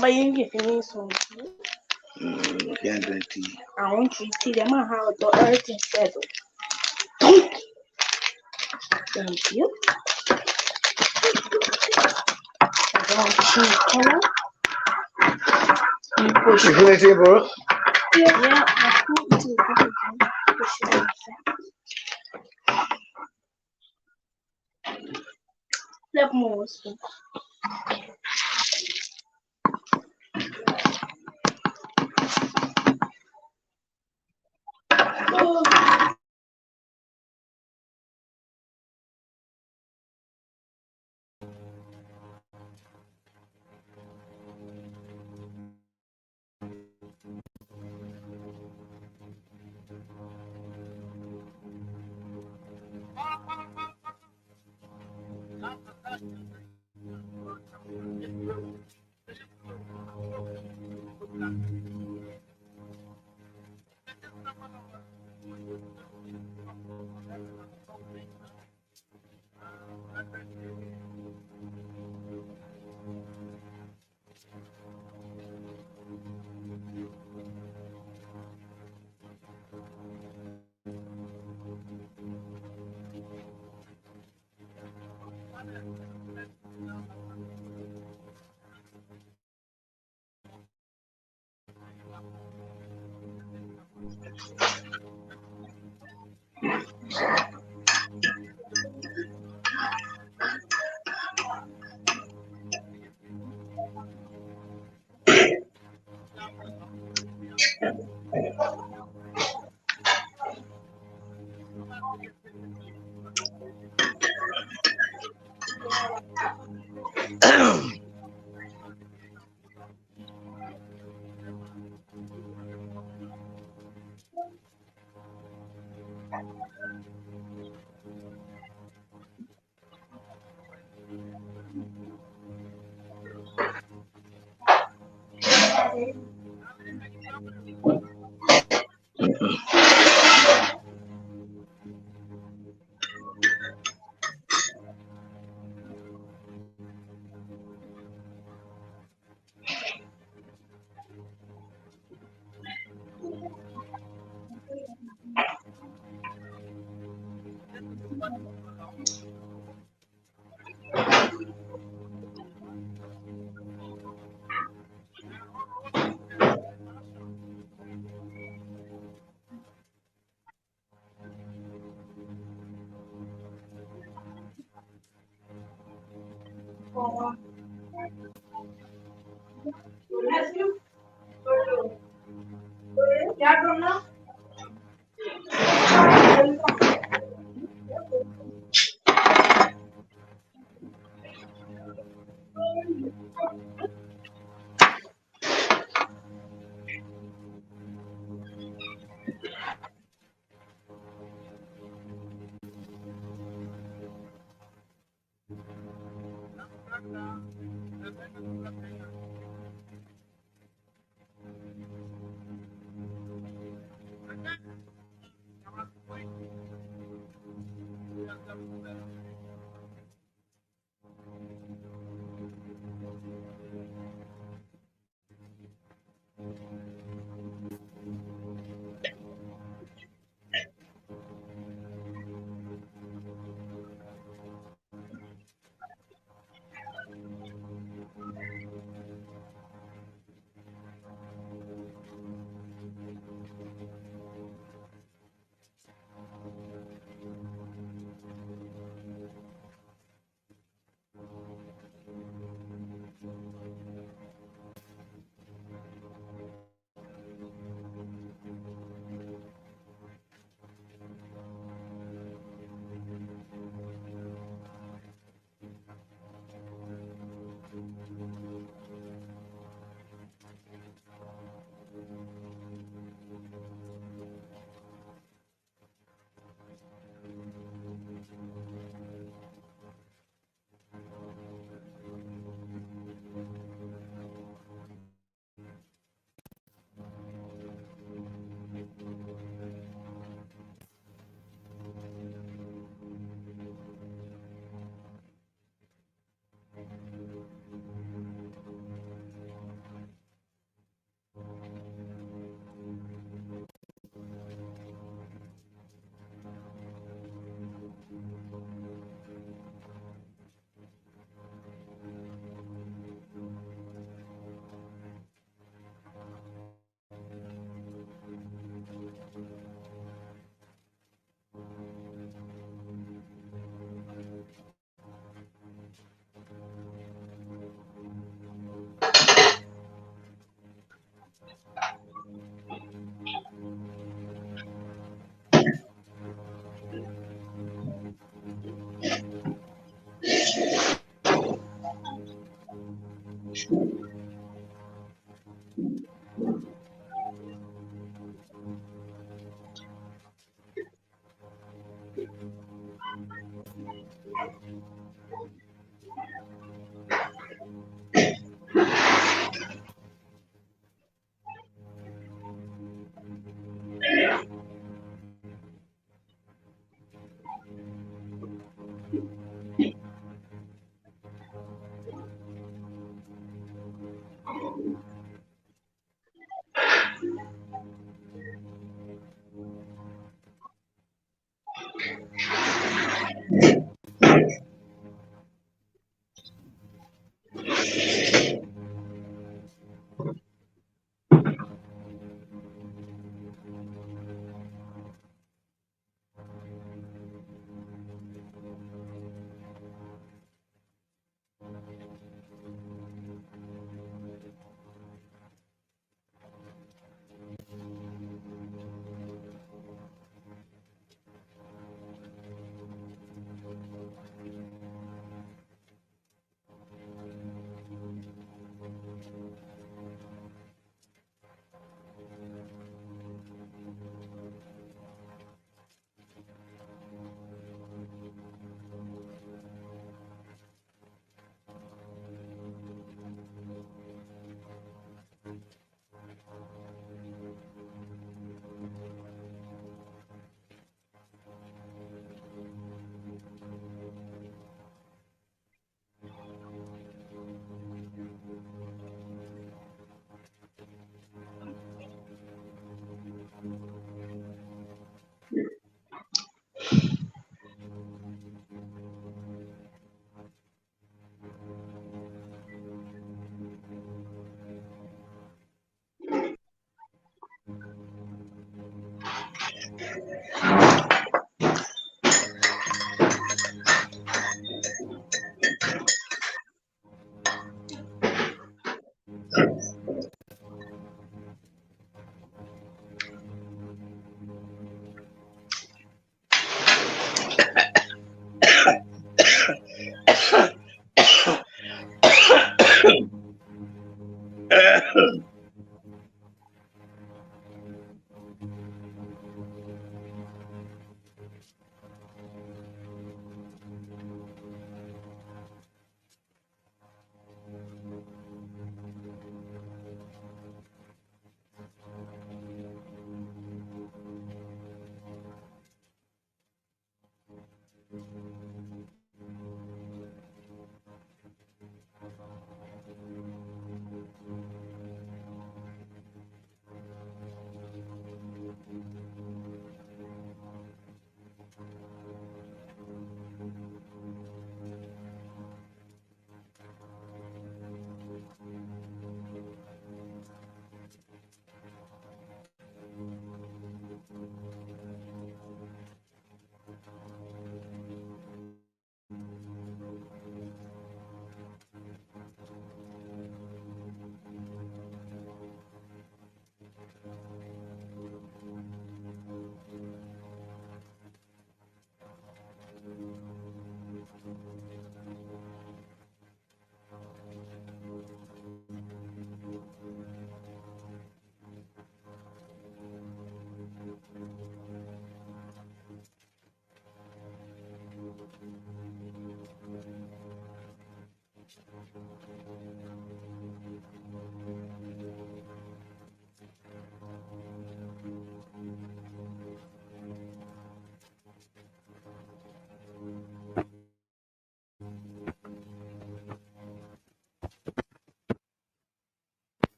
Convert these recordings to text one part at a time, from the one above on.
But you give me some. Can't drink tea. I won't treat tea. The man how to everything settled. Thank you. I don't choose color. You push You finish it, bro? Yeah, I put it to push it inside. Let me see. क्या करना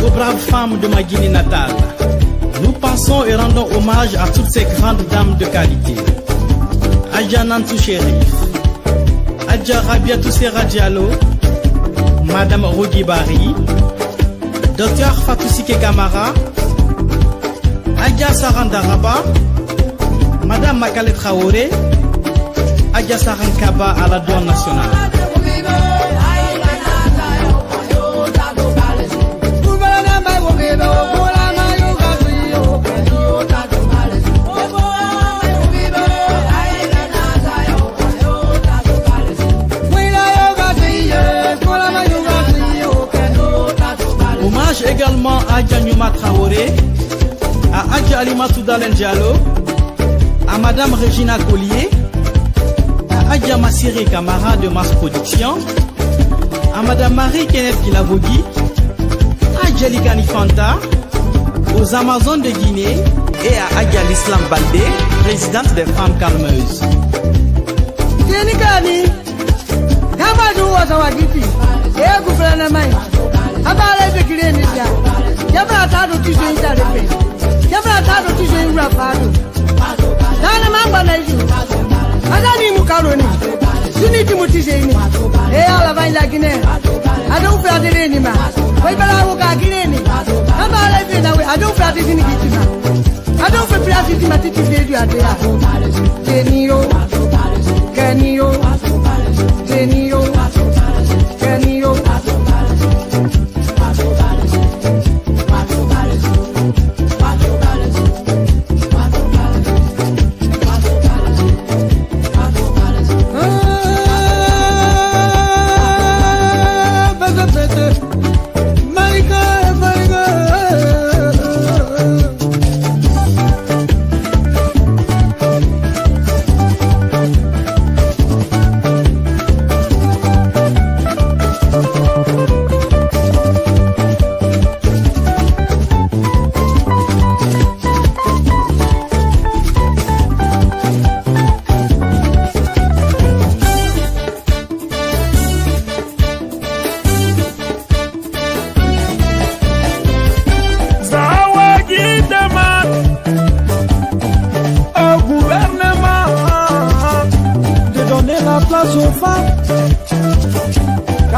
Aux braves femmes de ma Guinée natale, nous pensons et rendons hommage à toutes ces grandes dames de qualité. Adja Nantou Chérif, Adja Rabiatou Sera Diallo, Madame Rodi Bari, Dr Fatou Sike Kamara, Adja Sarandaraba, Madame Makale Traoré, Adja Sarankaba à la douane nationale. Hommage également à Adja Nyouma Traoré, à Adja Alimatou Dalen Diallo, à Madame Regina Collier, à Adja Massiri Kamara de Mass Production, à Madame Marie-Kenneth Kilavogui, à Adja Likani Fanta, aux Amazones de Guinée et à Adja l'Islam Baldé, présidente des femmes calmeuses.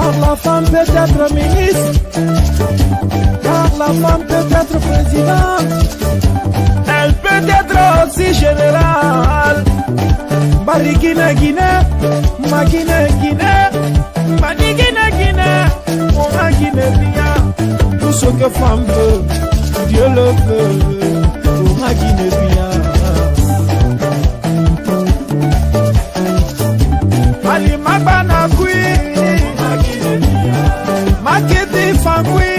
Car la femme peut être ministre, car la femme peut être présidente, elle peut être aussi générale. Bari Guinée, Guinée, ma Guinée, Guinée, ma Guinée, Guinée, mon Guinée bien. Tout ce que femme veut, Dieu le veut, pour ma Guinée bien. Ali mabana kui, makiti fangui,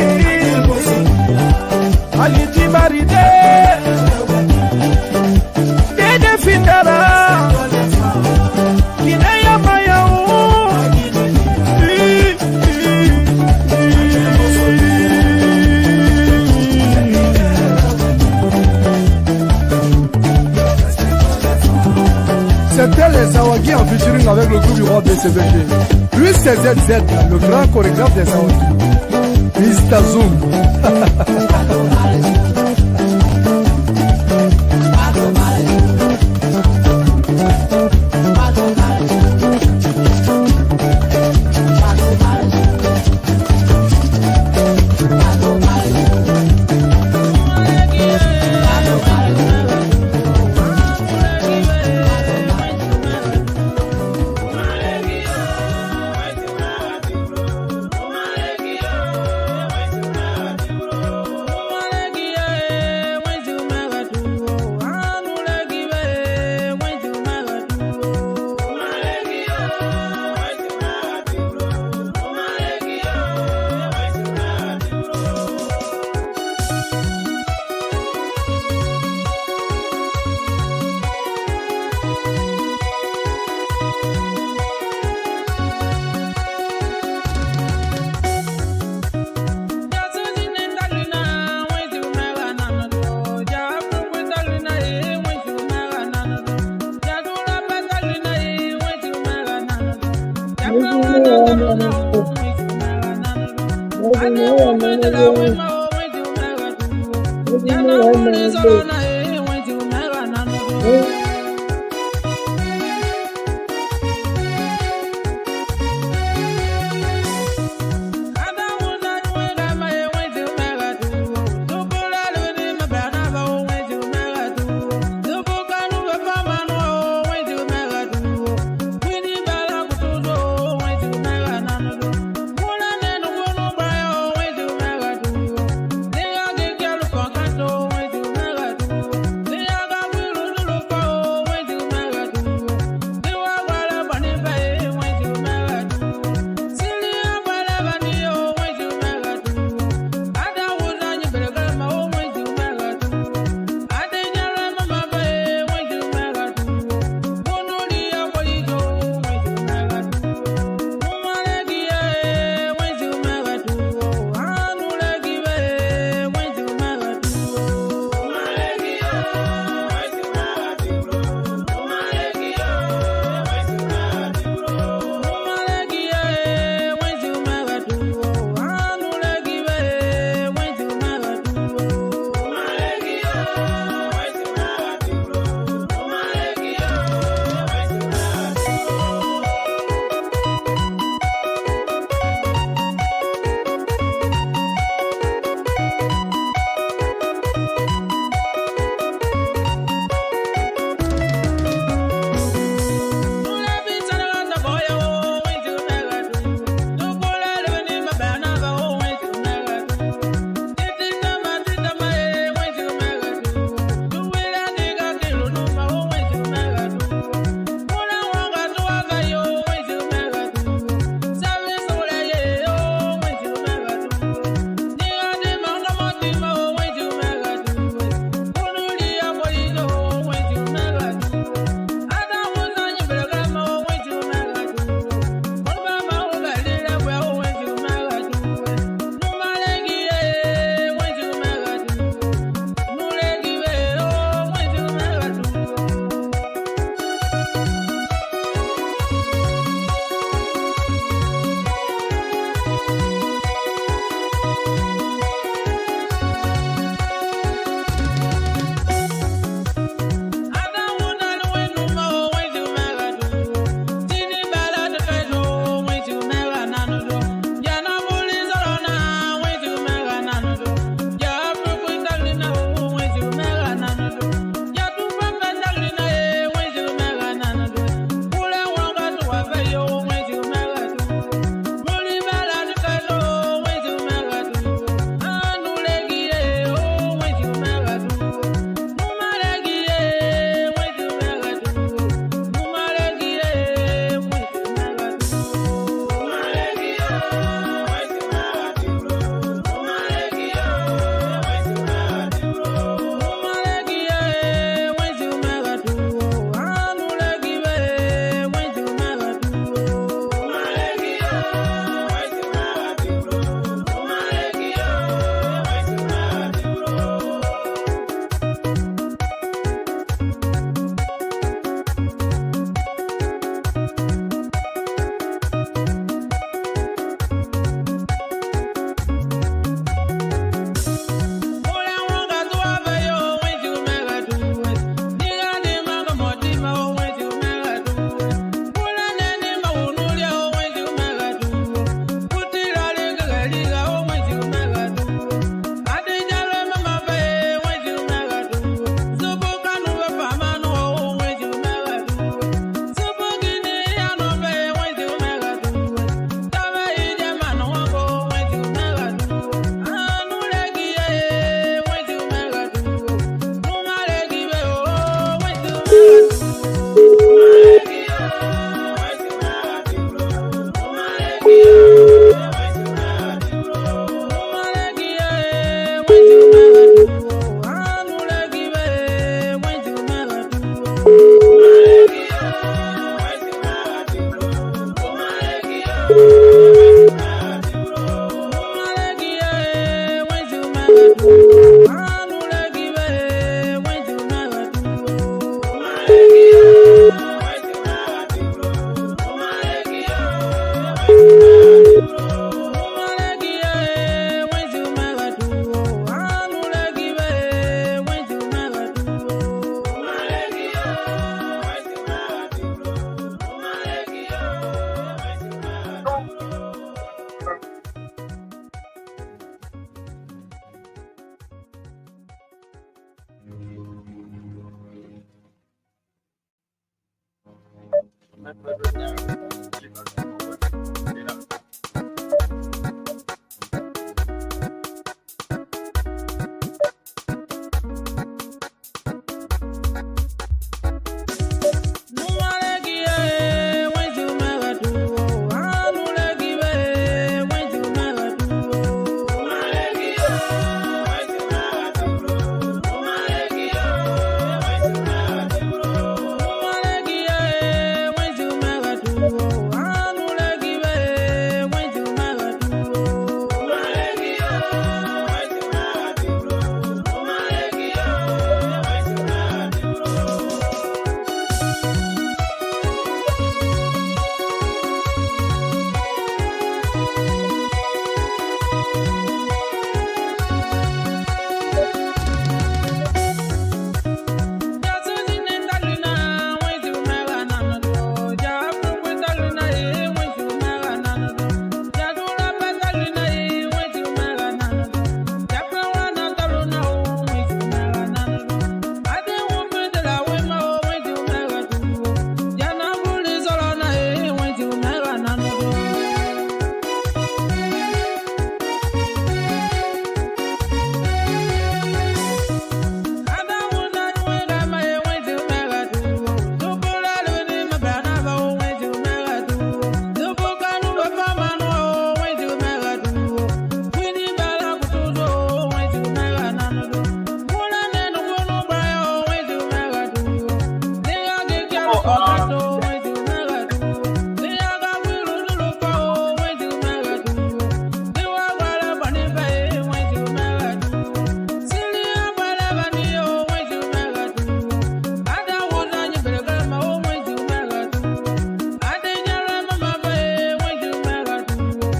ali tibaride, dede findara, kineya mayau. C'était les Awagi en featuring avec le groupe du roi BCBG. Lui c'est ZZ, le grand chorégraphe des Awagi. Mr. Zoom.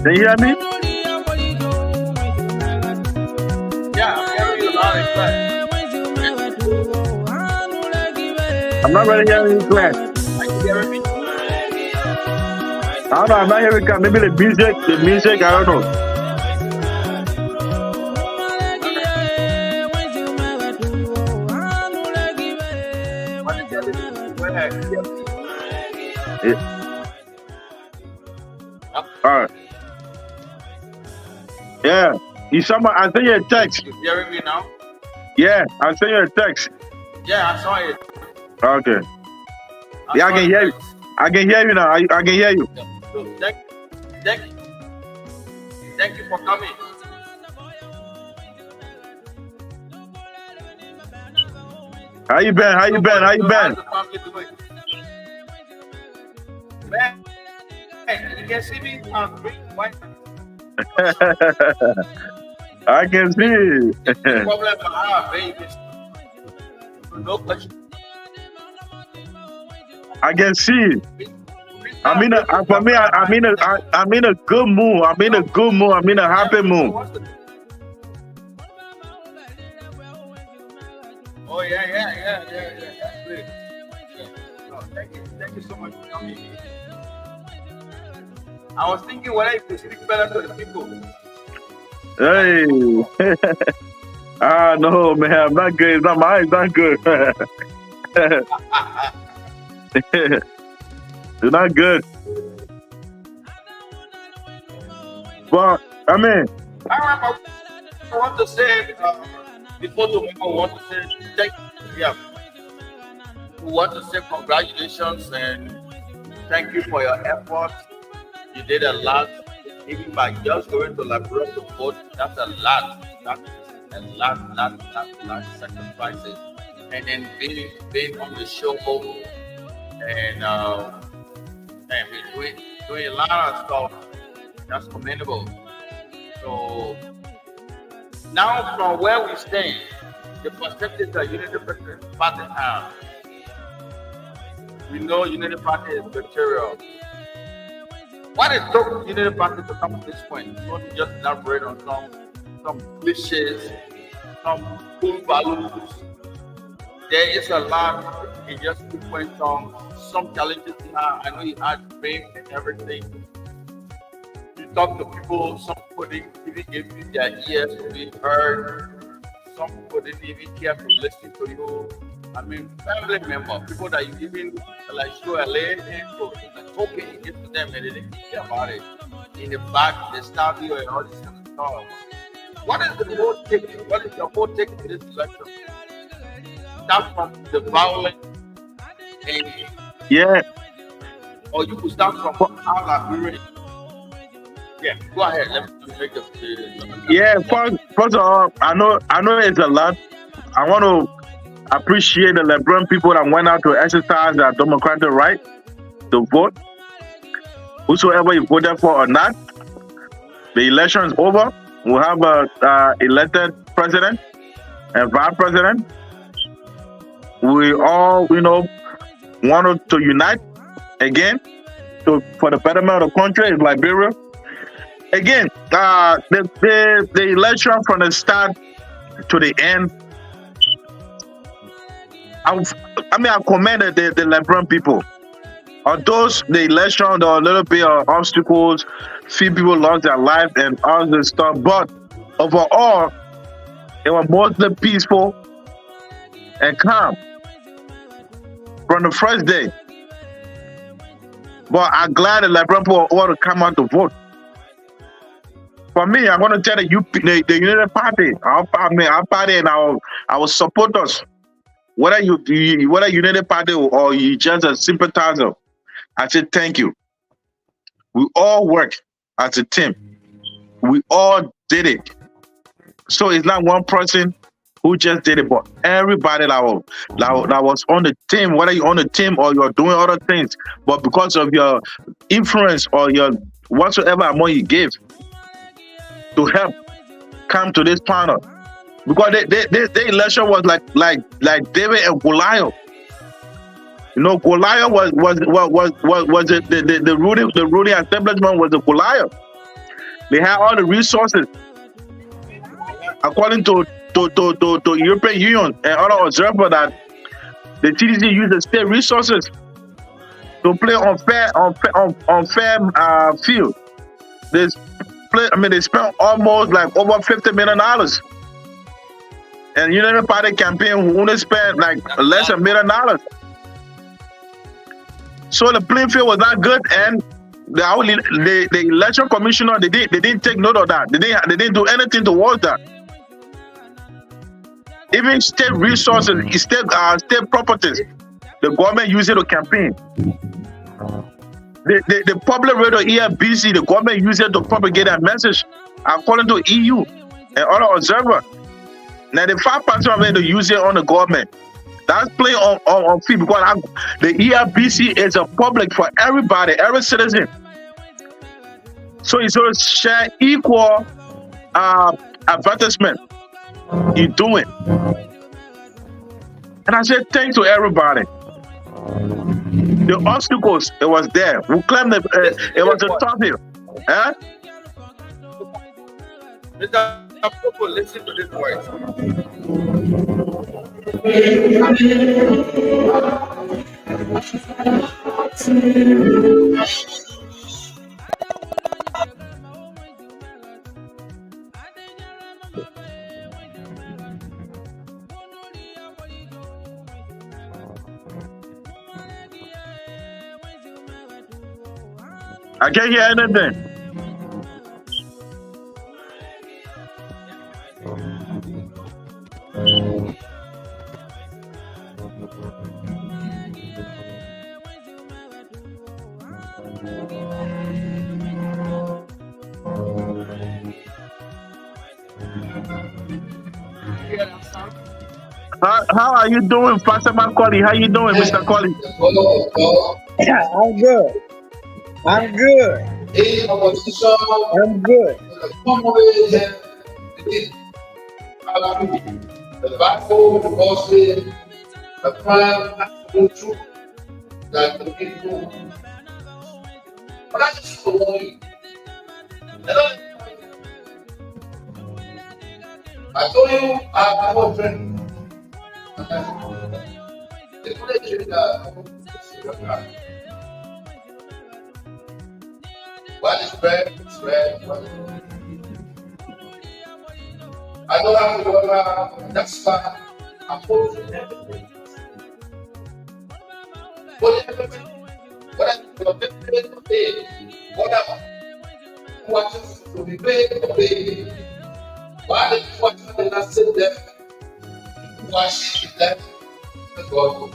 Can you hear me? Yeah, I'm hearing you loud and clear. I'm not really hearing you clear. Are you hearing me? I don't know, I'm not hearing you. Maybe the music, I don't know. All right. Yeah. I sent you a text. You hearing me now? Yeah, I sent you a text. Yeah, I saw it. Okay. Yeah, I can hear you. I can hear you now. I can hear you. So thank you for coming. How you been? How's the family doing? Man, you can see me on green, white. I can see. Problem I have, baby. No question. I can see. I'm in a good mood. I'm in a good mood. I'm in a happy mood. Oh yeah. That's great. No, thank you so much for coming. I was thinking whether you could speak better to the people. Hey. No, man, I'm not good. Mine's not good. You're not good. But I mean, I want to say before tomorrow, I want to say thank you. Yeah. We want to say congratulations and thank you for your efforts. You did a lot. Even by just going to Liberia to vote, that's a lot. That's a lot sacrifices. And then being on the show and doing a lot of stuff. That's commendable. So now from where we stand, the percentage that Unity Party have, we know Unity Party is material. What it took Unity Party to come to this point? You want to just elaborate on some cliches, some cool values. There is a lot in just 2 songs. Some challenges you have. I know you had fame and everything. You talk to people, some people didn't even give you their ears to be heard. Some people didn't even care to listen to you. I mean, family member, people that you even like show a lady for a token, you give to them and they didn't care about it. In the back, they stab you and all this kind of stuff. What is the whole take? What is your whole take in this election? Start from the violence and Yeah. or you could start from how Liberia. Yeah, go ahead. Let me make the Yeah. First of all, I know it's a lot. I want to appreciate the Liberian people that went out to exercise their democratic right to vote. Whosoever you voted for or not, the election is over. We'll have a elected president and vice president. We all, wanted to unite again for the betterment of the country in Liberia. Again, the election from the start to the end, I commended the Liberian people. Although the election, there were a little bit of obstacles, few people lost their life and all this stuff, but overall, it was mostly peaceful and calm from the first day. But I'm glad the Liberian people want to come out to vote. For me, I'm going to tell the United Party, our party and our supporters, whether United Party or you just a sympathizer, I said thank you. We all work as a team. We all did it. So it's not one person who just did it, but everybody that was on the team, whether you're on the team or you're doing other things, but because of your influence or your whatsoever amount you give to help come to this panel. Because the election was like David and Goliath. Goliath was the ruling establishment was the Goliath. They had all the resources. According to European Union and other observers, that the TDC used the state resources to play on fair field. They spent almost like over $50 million. And United Party campaign only spent like less than $1 million. So the playing field was not good, and the election commissioner they didn't take note of that. They didn't do anything towards that. Even state resources, state properties, the government used it to campaign. The public radio EFBC, the government used it to propagate a message, according to EU and other observers. 95% of it they use it on the government. That's playing on fee because the EFBC is a public for everybody, every citizen. So it's going to share equal advertisement in doing. And I said thanks to everybody. The obstacles, it was there. We claimed that it was a tough hill. Huh? Mr. Popo, listen to this voice. I can't hear anything. How are you doing, Pastor Macaulay? How you doing, Mr. Colley? Yeah, I'm good. I'm good. I'm good. The Bible was the prime absolute truth that the people. But that's the only. I told you I have a friend. What is red? It's red. I don't have to go around. That's why I'm posting everything. whatever your payment to pay, whatever watches to be paid or pay. Why the watches did not sit there? Why she left the God?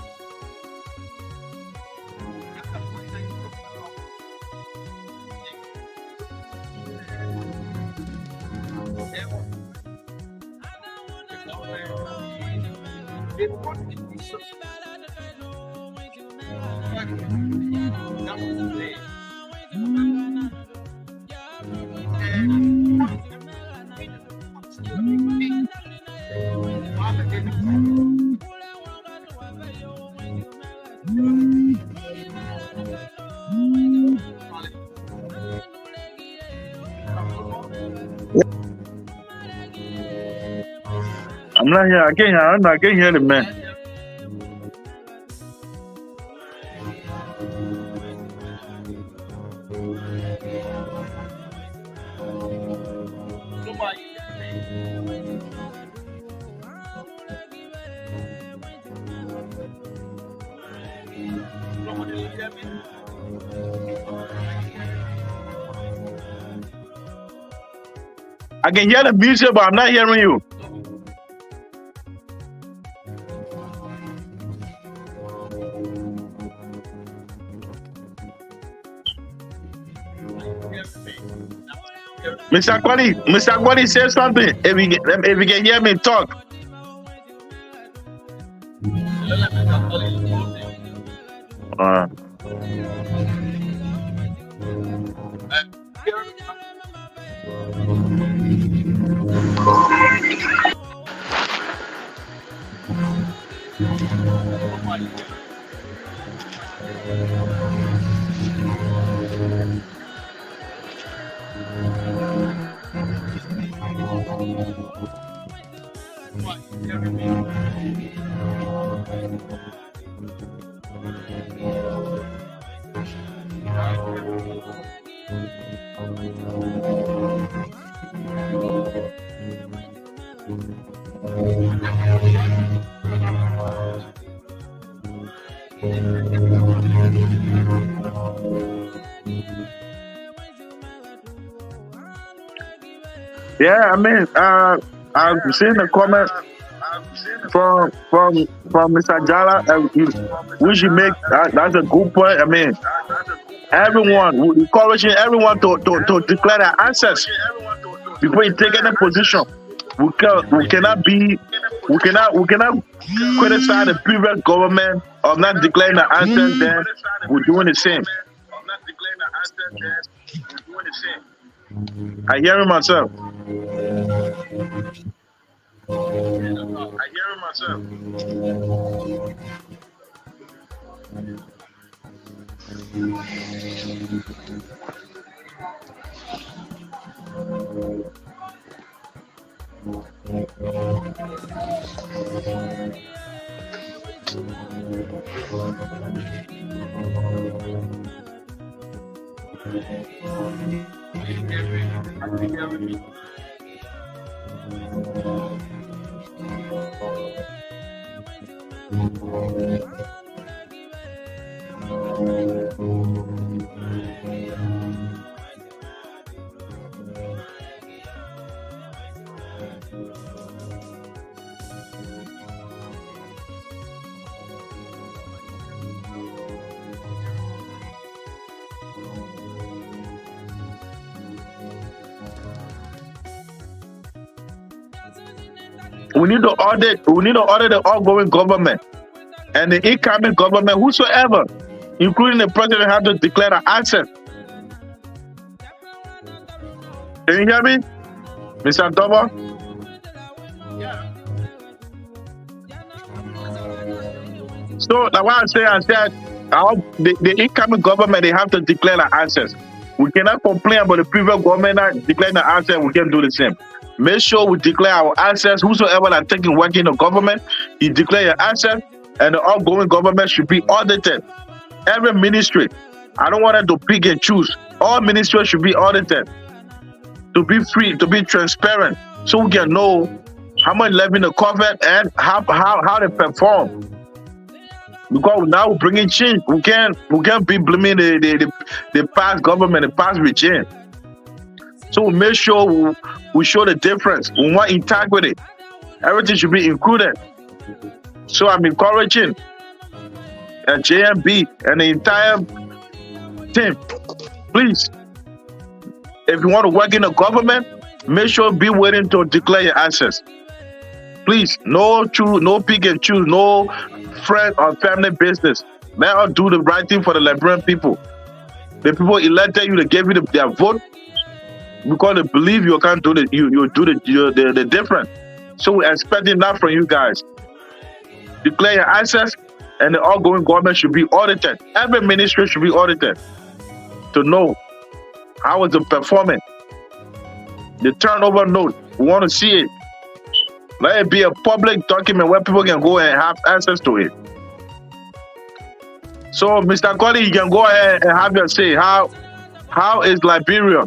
I'm not here. I can't hear the man. I can hear the music, but I'm not hearing you. Mr. Kwali, say something. If you can hear me talk. Yeah, I mean, I've seen the comment from Mr. Jala. We should make that's a good point. I mean, we're encouraging everyone to declare their answers before you take any position. We cannot criticize the previous government of not declaring the answers. Then we're doing the same. I hear it myself. We need to audit the outgoing government and the incoming government, whosoever, including the president, have to declare an answer. Can you hear me, Mr. Dover? So that's why I said the incoming government, they have to declare the answers. We cannot complain about the previous government not declaring the answer. We can do the same. Make sure we declare our answers. Whosoever that taking work in the government, you declare your answers, and the outgoing government should be audited. Every ministry. I don't want them to pick and choose. All ministries should be audited. To be free, to be transparent, so we can know how much left in the covenant and how they perform. Because now we're bringing change. We can't be blaming the past government, the past regime. So we make sure we show the difference. We want integrity. Everything should be included. So I'm encouraging JMB and the entire team, please, if you want to work in the government, make sure be willing to declare your assets. Please, no pick and choose, no friend or family business. Let us do the right thing for the Liberian people. The people elected you, they gave you their vote because they believe you can't do the difference. So we're expecting that from you guys. Declare your assets, and the ongoing government should be audited. Every ministry should be audited to know how is it performing. The turnover note, we want to see it. Let it be a public document where people can go and have access to it. So, Mr. Cody, you can go ahead and have your say. How is Liberia?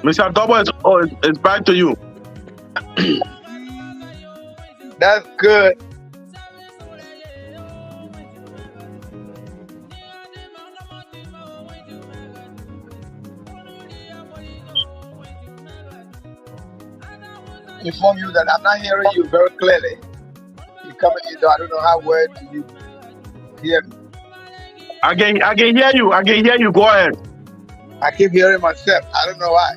Mr. Double is back to you. That's good. Inform you that I'm not hearing you very clearly. You come, I don't know how well do you hear me. I can hear you. I can hear you. Go ahead. I keep hearing myself. I don't know why.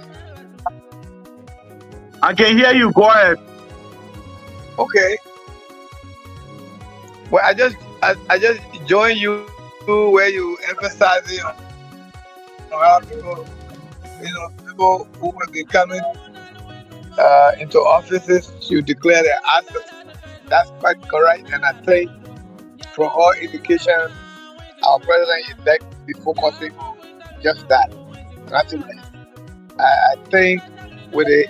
I can hear you. Go ahead. Okay. Well, I just join you where you emphasizing on how people, people who will be coming into offices to declare their assets. That's quite correct, and I think from all indications, our president-elect is focusing on just that. Nothing less. I think with the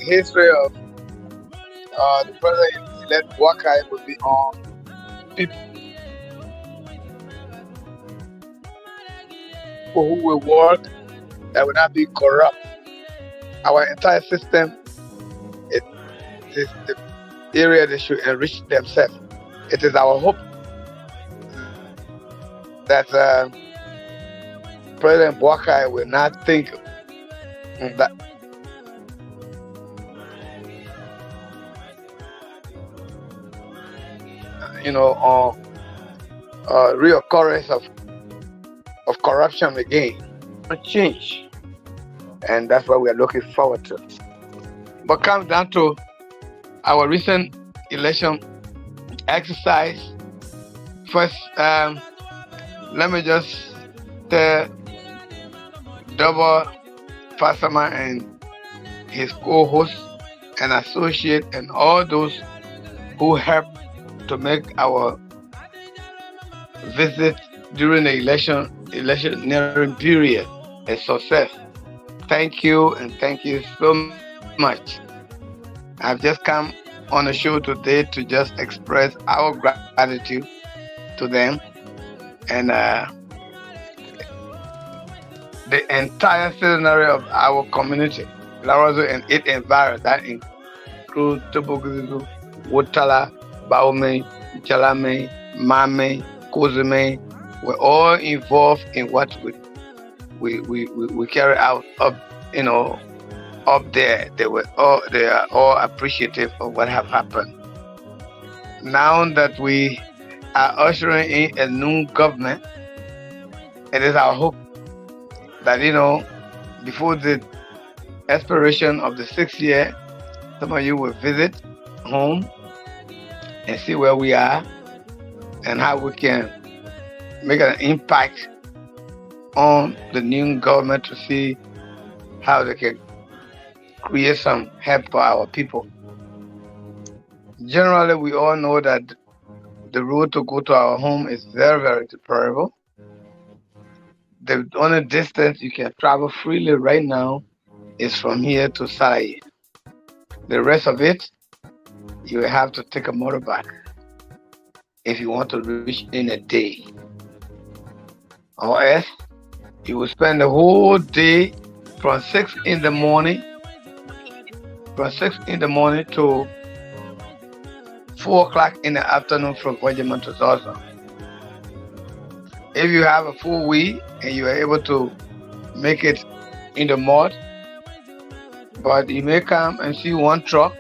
history of the president-elect Wakai will be on people who will work that will not be corrupt. Our entire system is the area they should enrich themselves. It is our hope that President Wakai will not think that reoccurrence of corruption again. A change, and that's what we are looking forward to. But comes down to our recent election exercise. First, let me just tell Double Fasama and his co-host and associate and all those who helped to make our visit during the electioneering period a success. Thank you, and thank you so much. I've just come on the show today to just express our gratitude to them and the entire scenario of our community, Larozo and its environment, that includes Toboguzu, Wotala, Baome, Jalame, Mame, Kozeme. We're all involved in what we carry out up there. They are all appreciative of what have happened. Now that we are ushering in a new government, it is our hope that before the expiration of the 6th year, some of you will visit home and see where we are and how we can make an impact on the new government to see how they can create some help for our people. Generally, we all know that the road to go to our home is very, very deplorable. The only distance you can travel freely right now is from here to Salai. The rest of it, you will have to take a motorbike if you want to reach in a day. Or else, You will spend the whole day from 6 in the morning, to 4 o'clock in the afternoon from Guajaman to Zaza. If you have a full week and you are able to make it in the mud, but you may come and see one truck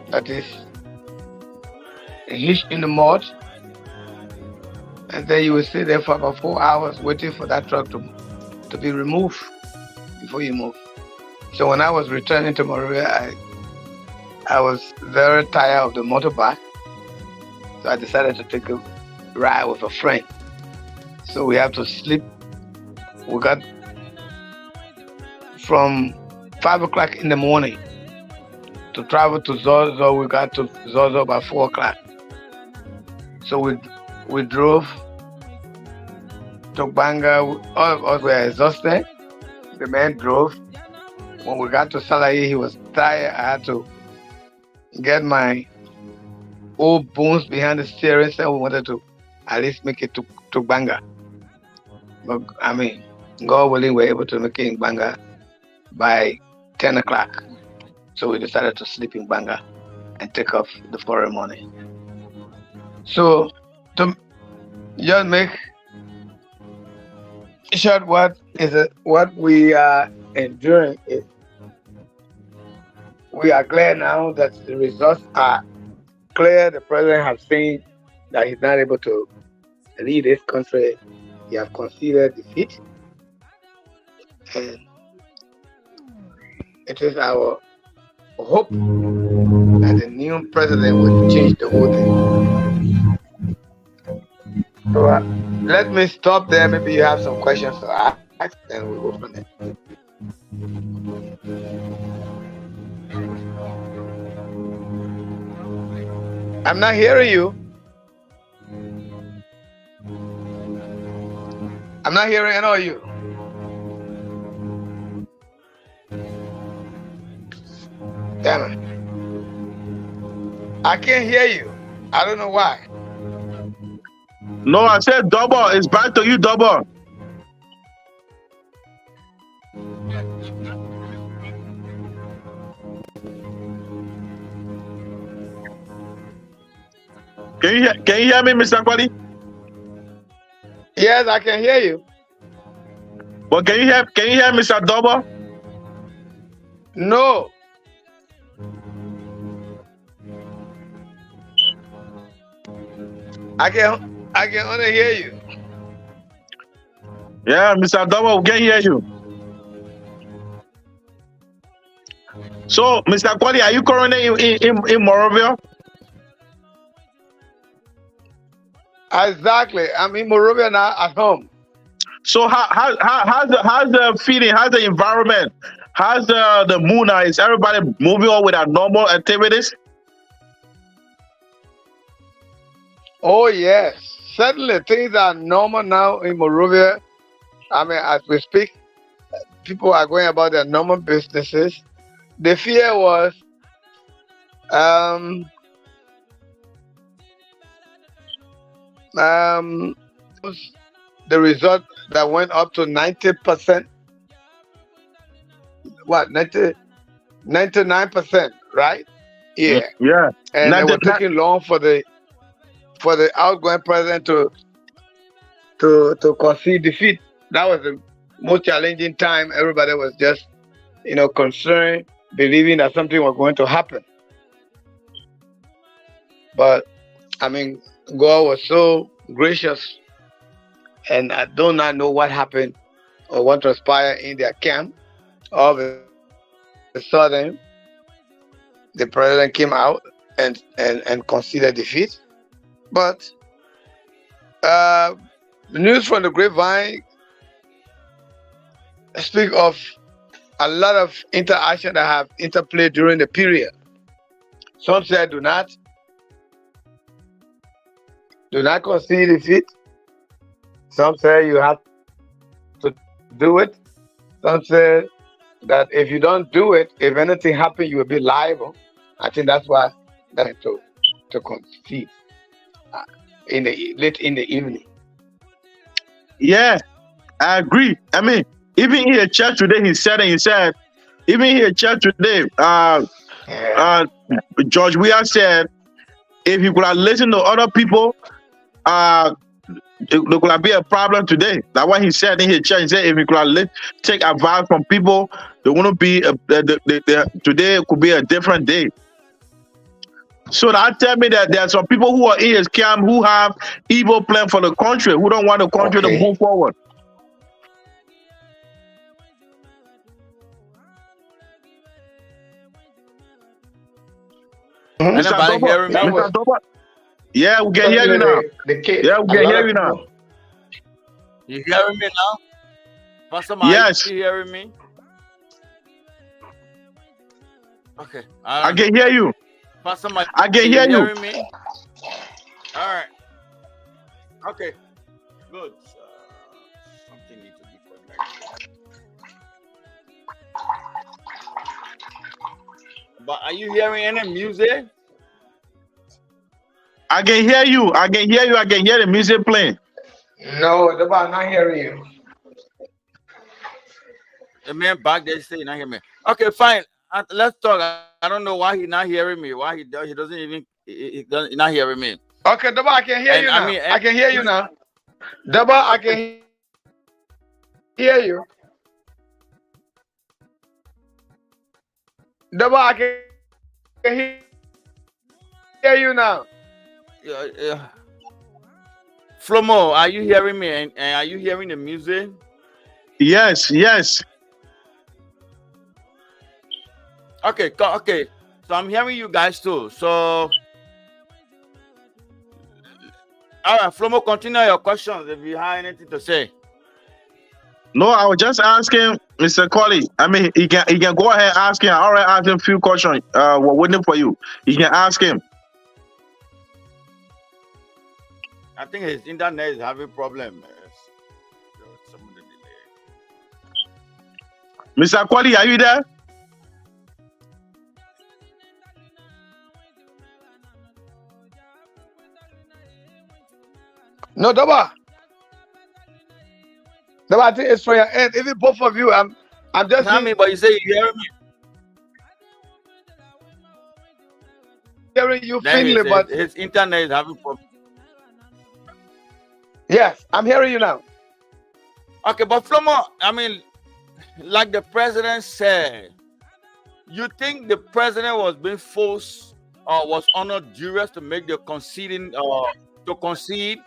that is hitched in the mud, and then you will stay there for about 4 hours waiting for that truck to be removed before you move. So when I was returning to Monrovia, I was very tired of the motorbike, so I decided to take a ride with a friend. So we have to sleep. We got from 5 o'clock in the morning to travel to Zozo. We got to Zozo by 4 o'clock. So we drove to Banga. All of us were exhausted. The man drove. When we got to Salahi, he was tired. I had to get my old bones behind the steering, so we wanted to at least make it to Banga. But I mean, God willing, we were able to make it in Banga by 10 o'clock. So we decided to sleep in Banga and take off the following morning. So to just make short, what we are enduring is, we are glad now that the results are clear. The president has seen that he's not able to lead this country. He has considered defeat. And it is our hope that the new president will change the whole thing. So let me stop there. Maybe you have some questions to ask, and we'll go from there. I'm not hearing you. I'm not hearing any of you. Damn it. I can't hear you. I don't know why. No, I said double. It's back to you, double. Can you hear me, Mr. Kwali? Yes, I can hear you. But can you hear Mr. Double? No. I can only hear you. Yeah, Mr. Double, we can hear you. So, Mr. Kwali, are you currently in Monrovia? Exactly. I'm in Monrovia now at home. So how's the feeling? How's the environment? How's the mood now? Is everybody moving on with our normal activities? Oh yes, certainly things are normal now in Monrovia. I mean, as we speak, people are going about their normal businesses. The fear was the result that went up to 90%. What, 99%, right? Yeah. Yeah. And they were taking long for the outgoing president to concede defeat. That was the most challenging time. Everybody was just, concerned, believing that something was going to happen. But I mean, God was so gracious, and I do not know what happened or what transpired in their camp. All of a sudden, the president came out and conceded defeat. But the news from the grapevine speak of a lot of interaction that have interplayed during the period. Some said do not concede defeat. Some say you have to do it. Some say that if you don't do it, if anything happens, you will be liable. I think that's why that to concede late in the evening. Yeah, I agree. I mean, even here at church today, he said, even here at church today, George Weah said, if he could have listened to other people, there could have been a problem today. That's what he said in his church. He said, if he could have take advice from people, there wouldn't be today could be a different day. So that tell me that there are some people who are in his camp who have evil plan for the country, who don't want the country to move forward. Anybody hearing me? Yeah, we can hear you now. Yeah, we can hear you now. You hearing me now? Pastor Mike, yes. You hearing me? Okay. I can hear you. Pastor Mike, I can hear you. Hearing me? All right. Okay. Good. Something needs to be corrected. But are you hearing any music? I can hear you. I can hear you. I can hear the music playing. No, I'm not hearing you. The man back there say not hear me. Okay, fine. Let's talk. I don't know why he's not hearing me. Why he doesn't even he not hearing me. Okay, Daba, I can hear you now. I can hear you now. Daba, I can hear you. Daba, I can hear you now. Yeah. Flomo, are you hearing me? And are you hearing the music? Yes, yes. Okay. So I'm hearing you guys too. So, all right, Flomo, continue your questions if you have anything to say. No, I was just asking Mr. Colley. I mean, he can go ahead and ask him. I already asked him a few questions. We're waiting for you. You can ask him. I think his internet is having problem. Mr. Colley, are you there? No, Daba. Daba, I think it's for your end. Even both of you, I'm just. Tell me, but you say you hear me. Hearing you finally, but his internet is having problem. Yes, I'm hearing you now. Okay, but Flomo, I mean, like the president said, you think the president was being forced or was under duress to make the conceding to concede?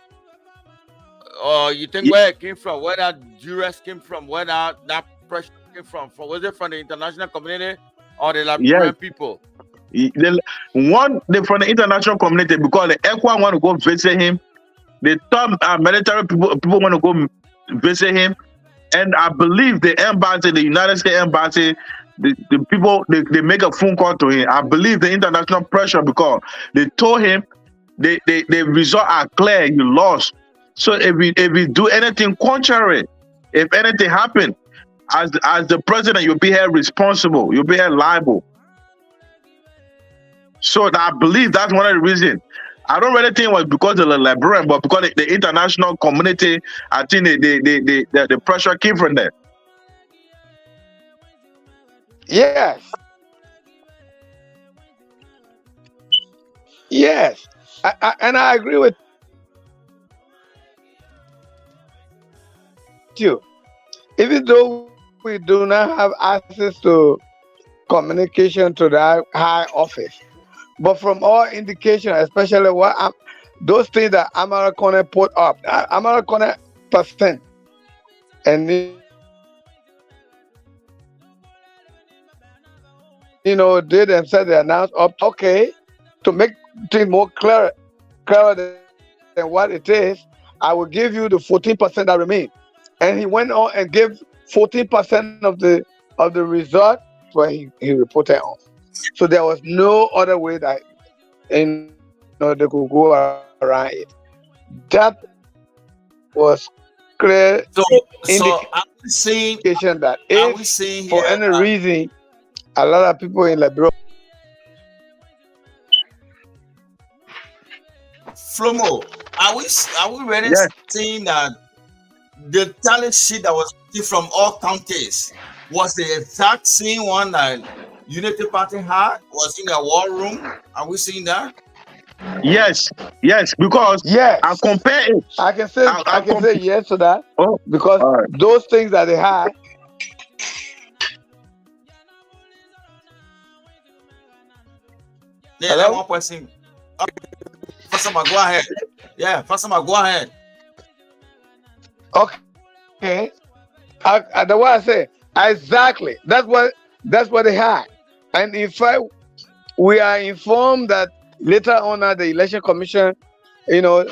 Or you think where it came from, where that duress came from, where that pressure came from? Was it from the international community or the Liberian people? From the international community, because the ECWA want to go visit him. The top military people want to go visit him, and I believe the embassy, the United States embassy, the people they make a phone call to him. I believe the international pressure, because they told him the results are clear, you lost. So if we do anything contrary, if anything happen, as the president, you'll be held responsible, you'll be held liable. So I believe that's one of the reasons. I don't really think it was because of the Liberian, but because the international community, I think the pressure came from there. Yes. Yes. And I agree with you. Even though we do not have access to communication to the high office, but from all indication, especially those things that American put up, American percent, and they themselves they announced up, okay, to make things more clearer than what it is, I will give you the 14% that remain. And he went on and gave 14% of the result where he reported on. So there was no other way that they could go around it. That was clear indication that if for any reason a lot of people in Liberia. Flomo, are we really seeing that the tally sheet that was from all counties was the exact same one that Unity Party had, was in the war room. Are we seeing that? Yes, yes, because I Yes, compare it. I can say I yes to that Oh, because all right. those things that they had. Yeah, that Hello. one person. Okay, Pastor Ma, go ahead. Yeah, Pastor Ma, go ahead. Okay. The way I say exactly. That's what they had. And in fact, we are informed that later on at the election commission,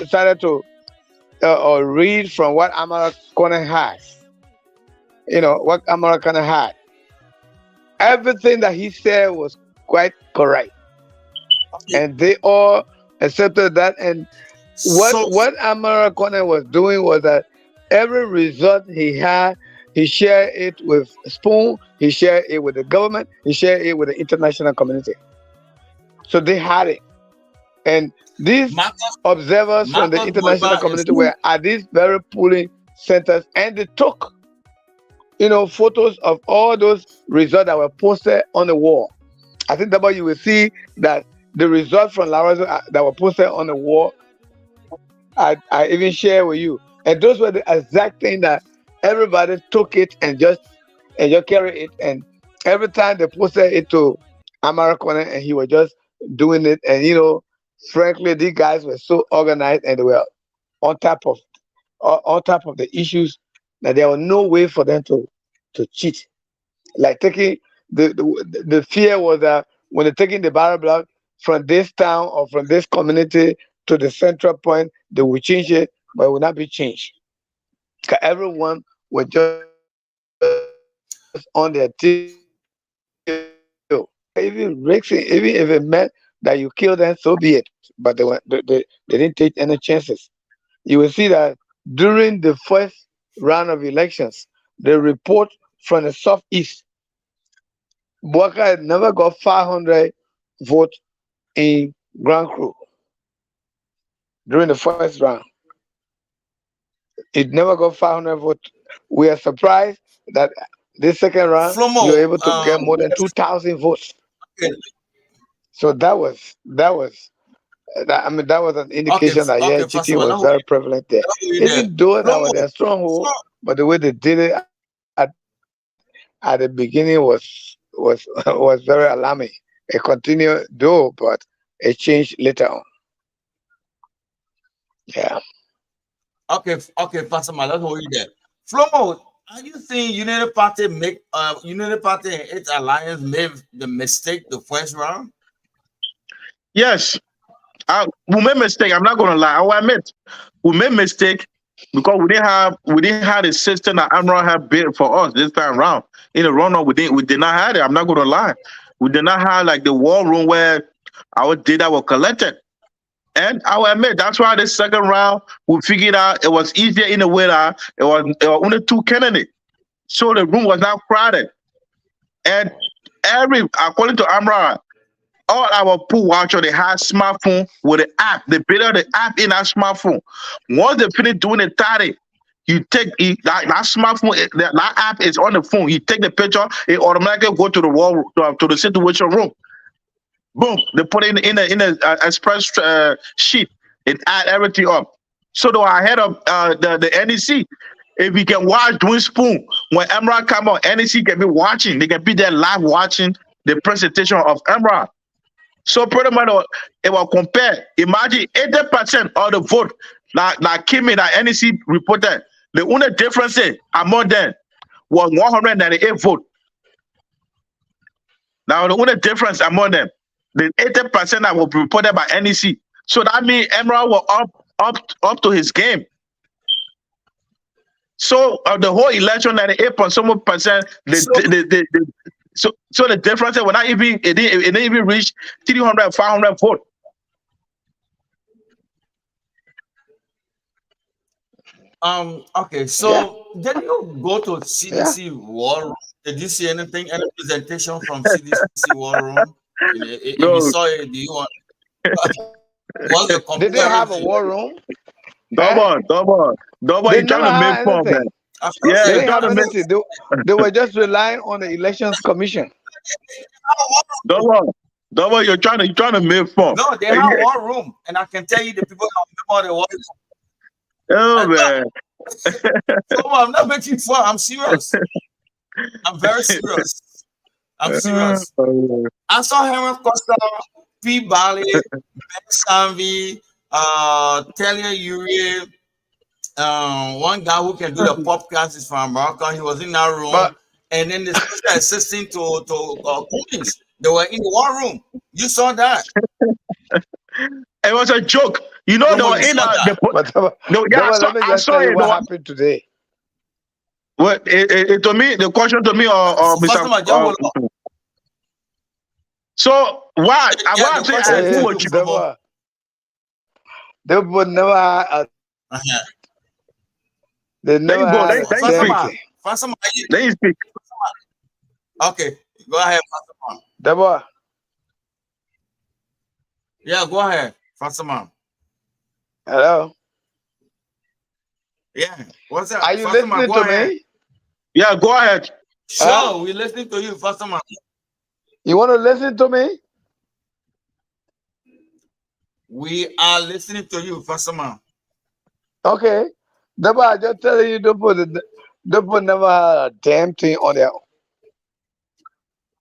started to or read from what Amara Kone has. What Amara Kone had. Everything that he said was quite correct, Okay. and they all accepted that. And what So, what Amara Kone was doing was that every result he had, he shared it with Spoon, he shared it with the government, he shared it with the international community. So they had it. And these Marcus, observers from the Marcus international Bourgeois is community who? were at these very polling centers, and they took, photos of all those results that were posted on the wall. I think that you will see that the results from Laura's that were posted on the wall, I even share with you. And those were the exact thing that everybody took it and just carry it. And every time they posted it to Amara Kone, and he was just doing it. And frankly, these guys were so organized, and they were on top of the issues, that there was no way for them to cheat. Like taking the fear was that when they're taking the barrel block from this town or from this community to the central point, they will change it, but it will not be changed. 'Cause everyone was just on their till. Even Rick, even if it meant that you kill them, so be it. But they didn't take any chances. You will see that during the first round of elections, the report from the southeast, Boaka had never got 500 votes in Grand Cru during the first round. It never got 500 votes. We are surprised that this second round Flomo, you're able to get more than 2,000 votes. okay, So that was an okay, indication that okay, Pastor cheating Ma, was very prevalent there. there. Even though that was Flomo, their stronghold, so, but the way they did it at the beginning was was very alarming. It continued though, but it changed later on. Yeah. okay, Pastor Ma, let's hold you there. Flomo, are you think Unity Party and its alliance made the mistake the first round? Yes, we made mistake. I'm not gonna lie. I will admit we made mistake because we didn't have the system that Amron had built for us this time around. In the runoff, we did not have it. I'm not gonna lie. We did not have like the war room where our data were collected. And I will admit that's why the second round we figured out it was easier in a way that it was only two candidates. So the room was not crowded. And according to Amra, all our pool watcher they had smartphone with the app. They built out the app in that smartphone. Once they finish doing the tally, that smartphone, that app is on the phone. You take the picture, it automatically go to the wall to the situation room. Boom, they put it in a express sheet. It add everything up. So though ahead of the NEC, if we can watch doing spoon when Emerald come on, NEC can be watching. They can be there live watching the presentation of Emerald. So pretty much it will compare. Imagine 80% of the vote that came in that NEC reported. The only difference among them was 198 vote. Now the only difference among them, the 80% that was reported by NEC. So that means Emerald was up to his game. So the whole election, 98% so the difference was not even it didn't even reach 300, 500 votes. Okay, Yeah. so did you go to Yeah. CDC war room? Did you see anything, any presentation from CDC war room? If you No, saw it, do you want what's the Did they have a comparison? war room? come Eh? on, come on. Double, They you're trying never to make had fun, man. anything. Of They course Yeah, they you're didn't trying have to make anything. They were just relying on the Elections Commission. double. You're trying to make fun. No, they have one room, and I can tell you the people that remember the one. Oh man. So I'm not making fun. I'm serious. I'm very serious. I'm serious. I saw Henry Costa, P. Bali, Ben Sanvi, Talia Uri, one guy who can do the podcast is from Morocco. He was in that room, But and then the special assistant to Collins. They were in the one room. You saw that. It was a joke. You know, they Romo, were you in saw that. yeah, let me I just saw tell you it. what happened today. Well, it to me, the question to me, or First Mr. of all, just hold on. So why? Yeah, Why the say question I is agree to with you, you? Romo. They would never had Uh-huh. they There never you go. had a Then you First of speak. damn all, thing. first of all, Then you speak. okay, go ahead, first of all. Deborah, Yeah, go ahead, first of all. hello. Yeah, what's up? Are you First of all, listening go to ahead. me? Yeah, go ahead. Sure, Huh? we're listening to you, first of all. You want to listen to me? We are listening to you, first of all. Okay. Deborah, I just telling you, Deborah never had a damn thing on their own.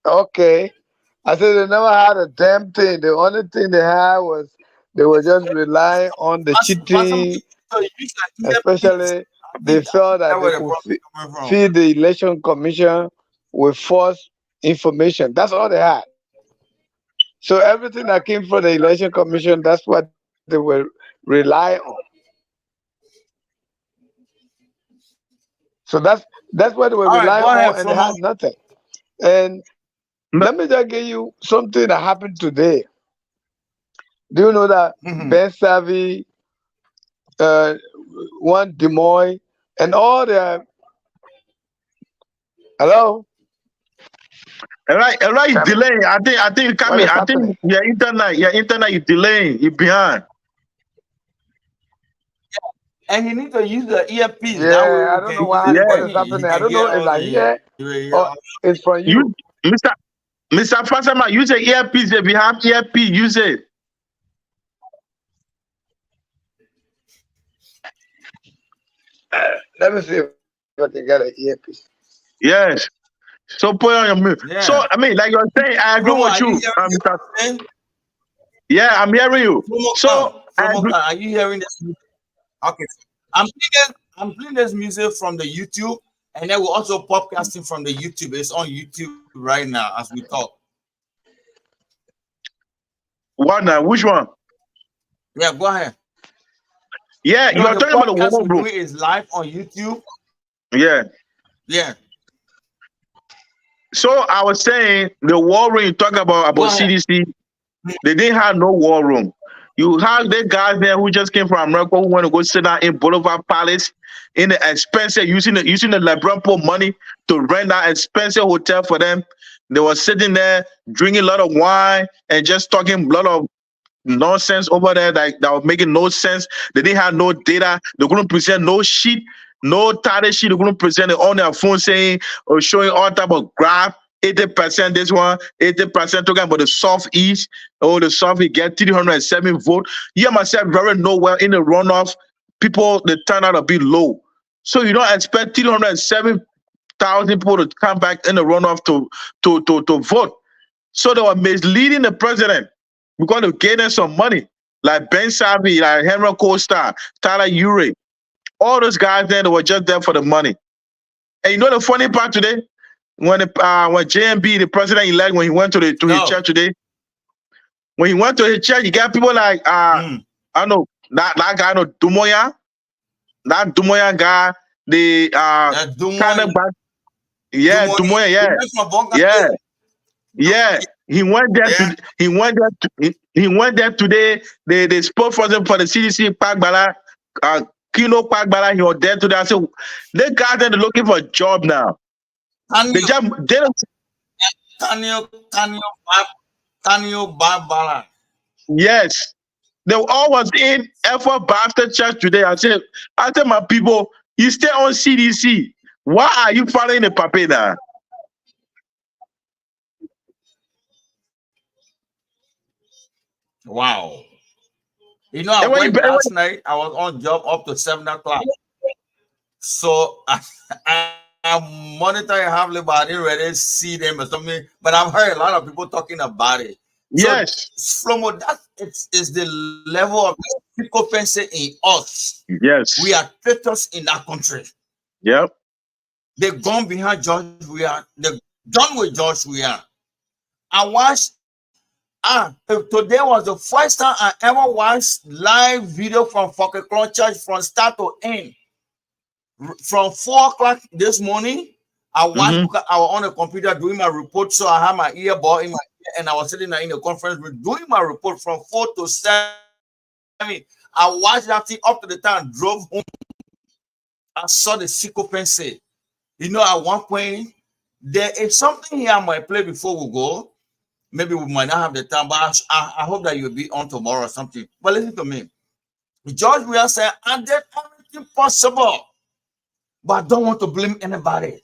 Okay. I said they never had a damn thing. The only thing they had was they were just relying on the First of all, cheating, so you use like earpiece. especially they felt That's that where they the could problem is coming from. feed the election commission with false information. That's all they had. So everything that came from the election commission, that's what they will rely on. So that's what they were All right, relying go ahead, on, and they Flomo. had nothing. And let me just give you something that happened today. Do you know that Ben Savvy, one Demoy, and all the hello? Right is Come- delaying. I think you What coming. is I think happening? your internet is delaying. You're behind. And you need to use the earpiece. That way Yeah, I you don't can know use it what Yeah. for is him. He happening. I can don't hear know if all I hear or it's from You, you. Mr. Fasama, use the earpiece. If you have earpiece, use it. Let me see if I can get an earpiece. Yes. So put it on your mute. Yeah. So I mean, like you're saying, I agree Flomo, with are you you, hearing this? Mr. Man? Yeah, I'm hearing you. So I Flomo, agree. are you hearing this? Okay. I'm playing this music from the YouTube, and then we're also podcasting from the YouTube. It's on YouTube right now as we talk. What now? Which one? Yeah, go ahead. Yeah, No, you're the talking about the podcast war we're room. doing is live on YouTube. Yeah. Yeah. So I was saying the war room you talk about Go ahead. CDC, they didn't have no war room. You have the guys there who just came from America who want to go sit down in Boulevard Palace in the expensive using the LeBron Pool money to rent that expensive hotel for them. They were sitting there drinking a lot of wine and just talking a lot of nonsense over there that was making no sense. They didn't have no data. They couldn't present no sheet, no title sheet. They couldn't present it on their phone saying or showing all type of graph. 80% this one, 80% talking about the Southeast. Oh, the Southeast get 307 votes. You myself very nowhere in the runoff. People they turn out to be low. So you don't expect 307,000 people to come back in the runoff to vote. So they were misleading the president because they gave them some money. Like Ben Sabi, like Henry Costa, Tyler Urey. All those guys there, they were just there for the money. And you know the funny part today? When JMB, the president-elect, when he went to his church today, when he went to his church, you got people like I know that guy, no Dumoya, that Dumoya guy, the kind of yeah, Dumoya, yeah. He went there. He went there today. They spokesperson for the CDC, Pagbala, Kino Pagbala. He was there today. I said, they guys are looking for a job now. Tanio Barbara. Yes. They all was in effort Baptist Church today. I said, my people, you stay on CDC. Why are you following the papeda? Wow. You know, I went last night. I was on job up to 7 o'clock. So I'm monitoring heavily, but I didn't really see them or something. But I've heard a lot of people talking about it. Yes. So, Flomo, that is the level of sycophancy in us. Yes. We are traitors in that country. Yep. They've gone behind George. They've done with George. I watched. Today was the first time I ever watched live video from Fokekron Church from start to end. From 4 o'clock this morning, I watched because I was on the computer doing my report, so I had my earbud in my ear, and I was sitting there in the conference room doing my report from 4 to 7. I watched that thing up to the time, drove home. I saw the sycophancy. You know, at one point, there is something here I might play before we go. Maybe we might not have the time, but I hope that you'll be on tomorrow or something. But listen to me. George Weah said, I did everything possible, but I don't want to blame anybody.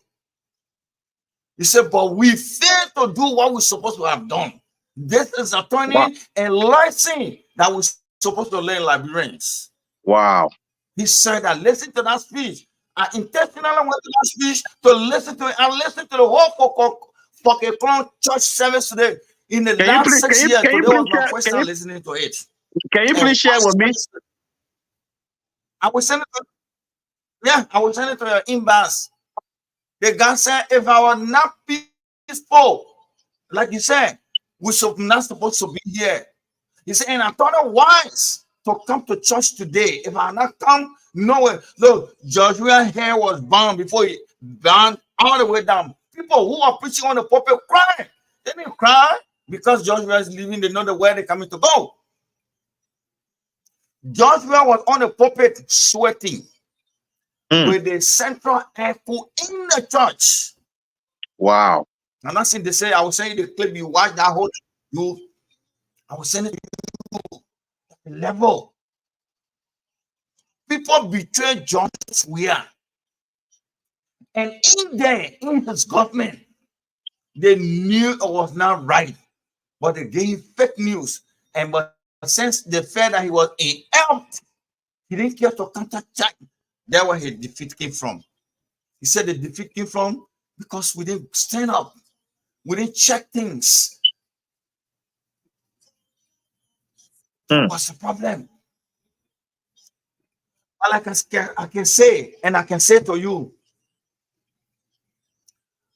He said, but we failed to do what we're supposed to have done. This is a turning and lesson that we're supposed to learn Liberians. Wow. He said that listen to that speech. I intentionally went to that speech to listen to it and listen to the whole Fokekron church service today. In the last 6 years, today was my first time listening to it. Can you please share with me? I will send it to, I will send it to your inbox. The guy said, if I was not peaceful, like you said, we should not supposed to be here. He said, and I thought it wise to come to church today. If I not come, nowhere. Look, George Weah hair was bound before he bound all the way down. People who are preaching on the pulpit crying. They didn't cry because George Weah is leaving. They know the way they're coming to go. George Weah was on the pulpit sweating with the central echo in the church. Wow. I'm not saying they say, I was saying the clip, you watch that whole I was saying it to you level. People betrayed George Weah. And in there, in his government, they knew it was not right. But they gave fake news. And but since they felt that he was in help, he didn't care to counter-check. That's where his defeat came from. He said the defeat came from because we didn't stand up. We didn't check things. That was the problem. All I can say, and I can say to you,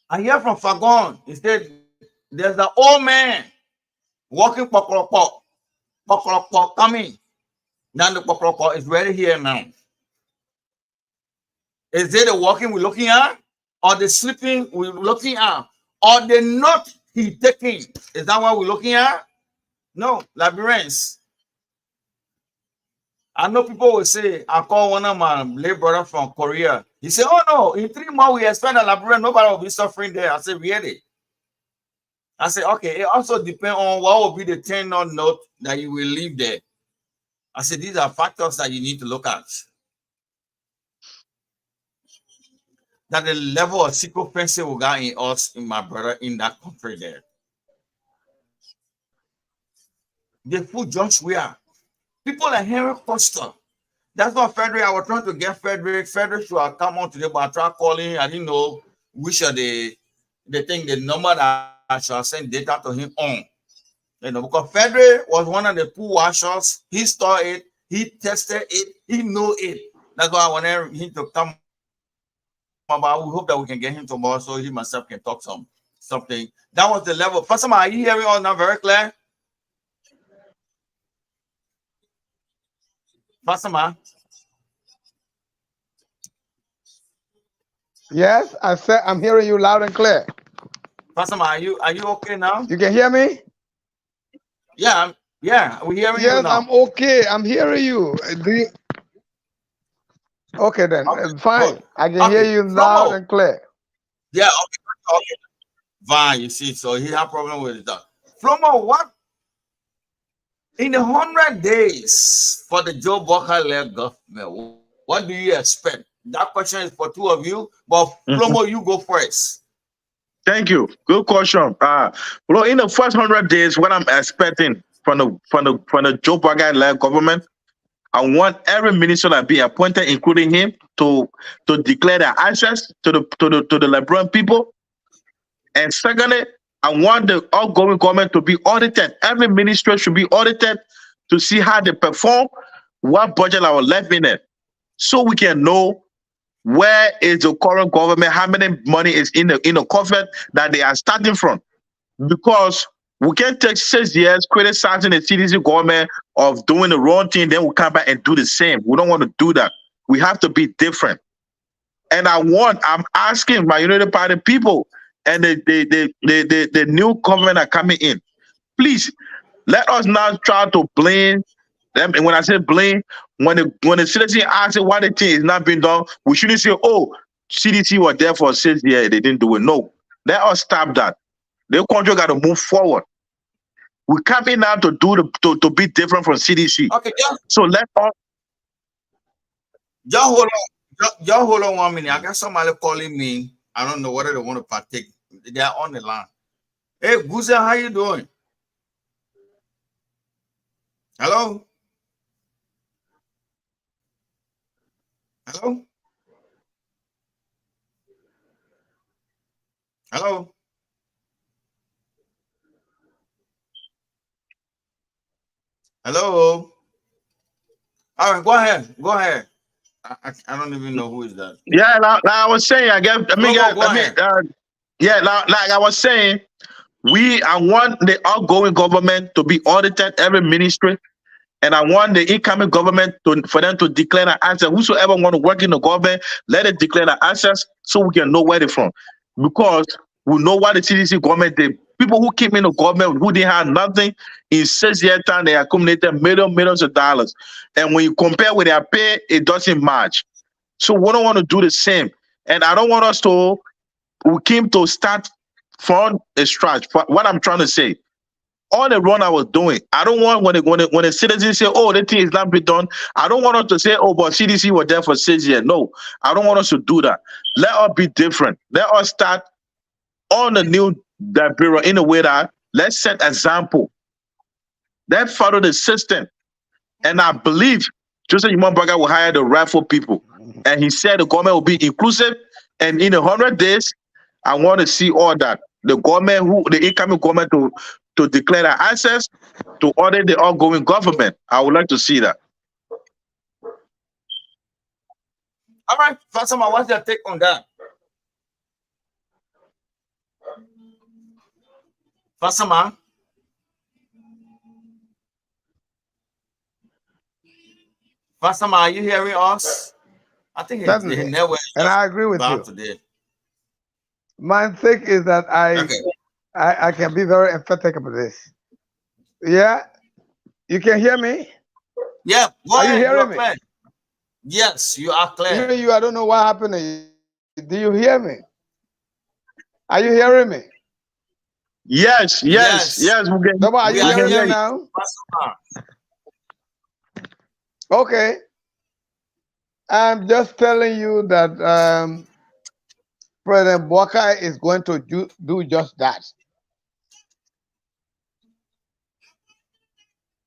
I hear from Fagon, he said, there's the old man walking pokolopok coming. Now the pokolopok is ready here now. Is it the walking we're looking at? Or the sleeping we're looking at? Or the note he taking? Is that what we're looking at? No, Liberians. I know people will say, I call one of my late brother from Korea. He said, oh no, in 3 months we expect a Liberian, nobody will be suffering there. I said, really? I said, okay, it also depends on what will be the 10 note that you will leave there. I said, these are factors that you need to look at. That the level of sycophancy will got in us, in my brother, in that country there. They put George Weah. People like Henry Costa. That's what Frederick, I was trying to get Frederick. Frederick should have come on today, but I tried calling. I didn't know which of the number that I should send data to him on. You know, because Frederick was one of the pool washers. He saw it, he tested it, he knew it. That's why I wanted him to come. But we hope that we can get him tomorrow so he myself can talk something. That was the level. Pastor, are you hearing all now very clear? Pastor Ma? Yes, I said I'm hearing you loud and clear. Pastor Ma, are you okay now? You can hear me? Yeah, we hearing you now. Yes, I'm okay. I'm hearing you. Okay then, fine. Good. I can hear you loud and clear. Yeah, okay. Fine, you see, so he had problem with that. Flomo, what? In the 100 days for the Joe Walker-led government, what do you expect? That question is for two of you, but Mhm. Plomo, you go first. Thank you. Good question. Well, in the first 100 days, what I'm expecting from the Joe Biden-led government, I want every minister that be appointed, including him, to declare their access to the Liberian people. And secondly, I want the outgoing government to be audited. Every ministry should be audited to see how they perform, what budget are left in it, so we can know where is the current government, how many money is in the coffin that they are starting from. Because we can't take 6 years criticizing the CDC government of doing the wrong thing, then we come back and do the same. We don't want to do that. We have to be different. And I'm asking my United Party people and the new government are coming in. Please let us not try to blame them. And when I say blame, when the citizen asks why the thing is not being done, we shouldn't say, "Oh, CDC was there for 6 years, they didn't do it." No, let us stop that. The country got to move forward. We coming now to to be different from CDC. Okay, So let us. just hold on. Just hold on 1 minute. I got somebody calling me. I don't know whether they want to partake. They are on the line. Hey, Guza, how you doing? Hello? Hello? Hello? Hello? All right, go ahead. Go ahead. I don't even know who is that. Yeah, like I was saying, Go ahead. yeah, like I was saying, I want the outgoing government to be audited, every ministry. And I want the incoming government for them to declare their assets. Whosoever want to work in the government, let it declare their assets so we can know where they're from. Because we know what the CDC government did. People who came in the government who didn't have nothing, in 6 years' time, they accumulated millions of dollars. And when you compare with their pay, it doesn't match. So we don't want to do the same. And I don't want us to, we came to start from a scratch. What I'm trying to say, all the run I was doing, I don't want when the citizens say, "Oh, the thing is not be done," I don't want us to say, "Oh, but CDC was there for 6 years." No, I don't want us to do that. Let us be different. Let us start on the new that bureau in a way that let's set example. Let's follow the system. And I believe Joseph Imambaga will hire the rightful people. And he said the government will be inclusive. And in 100 days, I want to see all that. The government, the incoming government to declare their access, to audit the ongoing government. I would like to see that. All right, Fatima, what's your take on that? Fatima? Fatima, are you hearing us? I think it's the Certainly. network. And I agree with you. Today. My take is that I can be very emphatic about this. Yeah, you can hear me? Yeah, go Are ahead. you hearing me? Clear. Yes, you are clear. Even you, I don't know what happened to you. Do you hear me? Are you hearing me? Yes. Yes. Are you hearing me now? Okay. I'm just telling you that President Walker is going to do just that.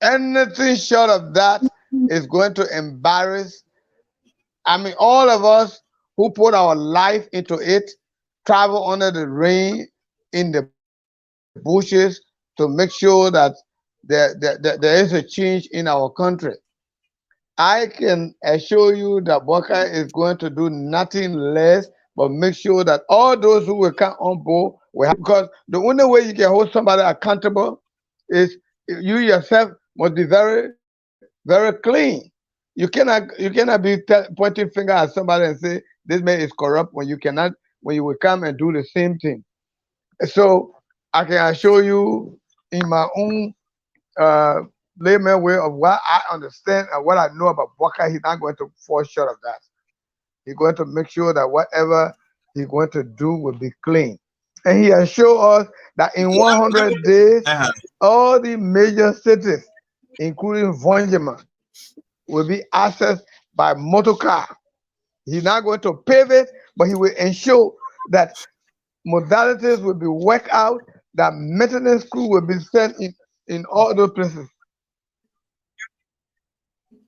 Anything short of that is going to embarrass, all of us who put our life into it, travel under the rain, in the bushes, to make sure that there is a change in our country. I can assure you that Walker is going to do nothing less but make sure that all those who will come on board will have, because the only way you can hold somebody accountable is you yourself must be very, very clean. You cannot be pointing finger at somebody and say this man is corrupt when you will come and do the same thing. So I can assure you, in my own layman way of what I understand and what I know about Walker, he's not going to fall short of that. He's going to make sure that whatever he's going to do will be clean. And he assured us that in 100 days, all the major cities including Vonjema, will be accessed by motor car. He's not going to pave it, but he will ensure that modalities will be worked out, that maintenance crew will be sent in all those places.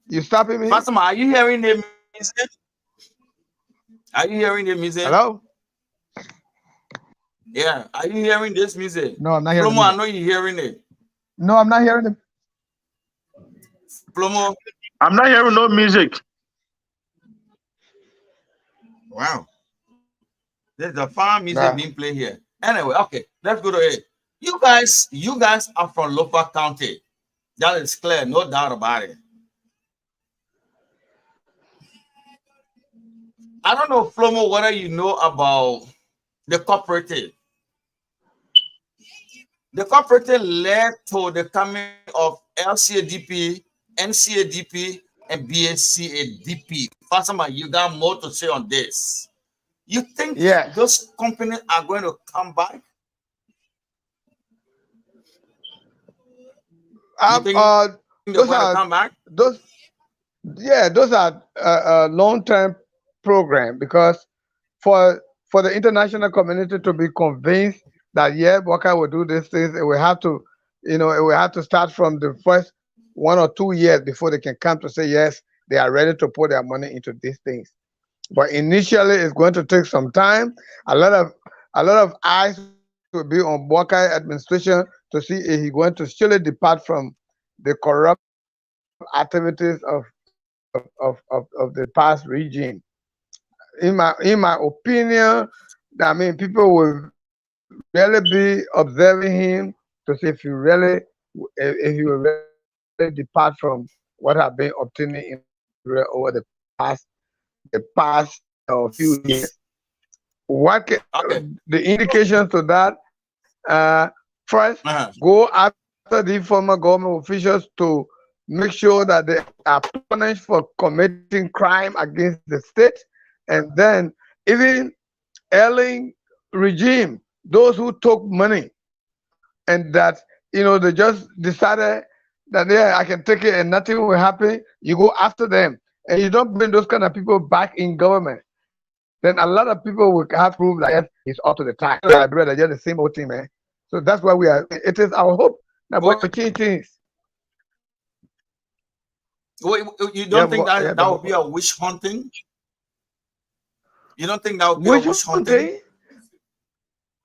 You stopping me? Fatima, are you hearing the music? Are you hearing the music? Hello? Yeah. Are you hearing this music? No, I'm not hearing Plomo, I it. know you're hearing it. No, I'm not hearing it. Plomo. I'm not hearing no music. Wow. There's a fine music Nah. being played here. Anyway, okay, let's go to it. You guys are from local county. That is clear, no doubt about it. I don't know, Flomo, whether you know about the cooperative. The cooperative led to the coming of LCADP, NCADP, and BSCADP. Fatima, you got more to say on this. You think those companies are going to come back? You think they're going to come back? Those are long-term program, because for the international community to be convinced that Boka will do these things, it will have to start from the first 1 or 2 years before they can come to say yes, they are ready to put their money into these things. But initially, it's going to take some time. A lot of eyes will be on Boka administration to see if he's going to surely depart from the corrupt activities of the past regime. In my opinion, I mean, people will really be observing him to see if he will really depart from what have been obtaining in over the past few years. The indications to that? First, go after the former government officials to make sure that they are punished for committing crime against the state, and then even ailing regime, those who took money and that they just decided that I can take it and nothing will happen. You go after them and you don't bring those kind of people back in government. Then a lot of people will have to prove that yes, it's up to the task. Brother, just the same old thing, man. So that's why we are. It is our hope that we change things. Wait, you don't think that would be a witch hunting? You don't think that would be a witch hunting?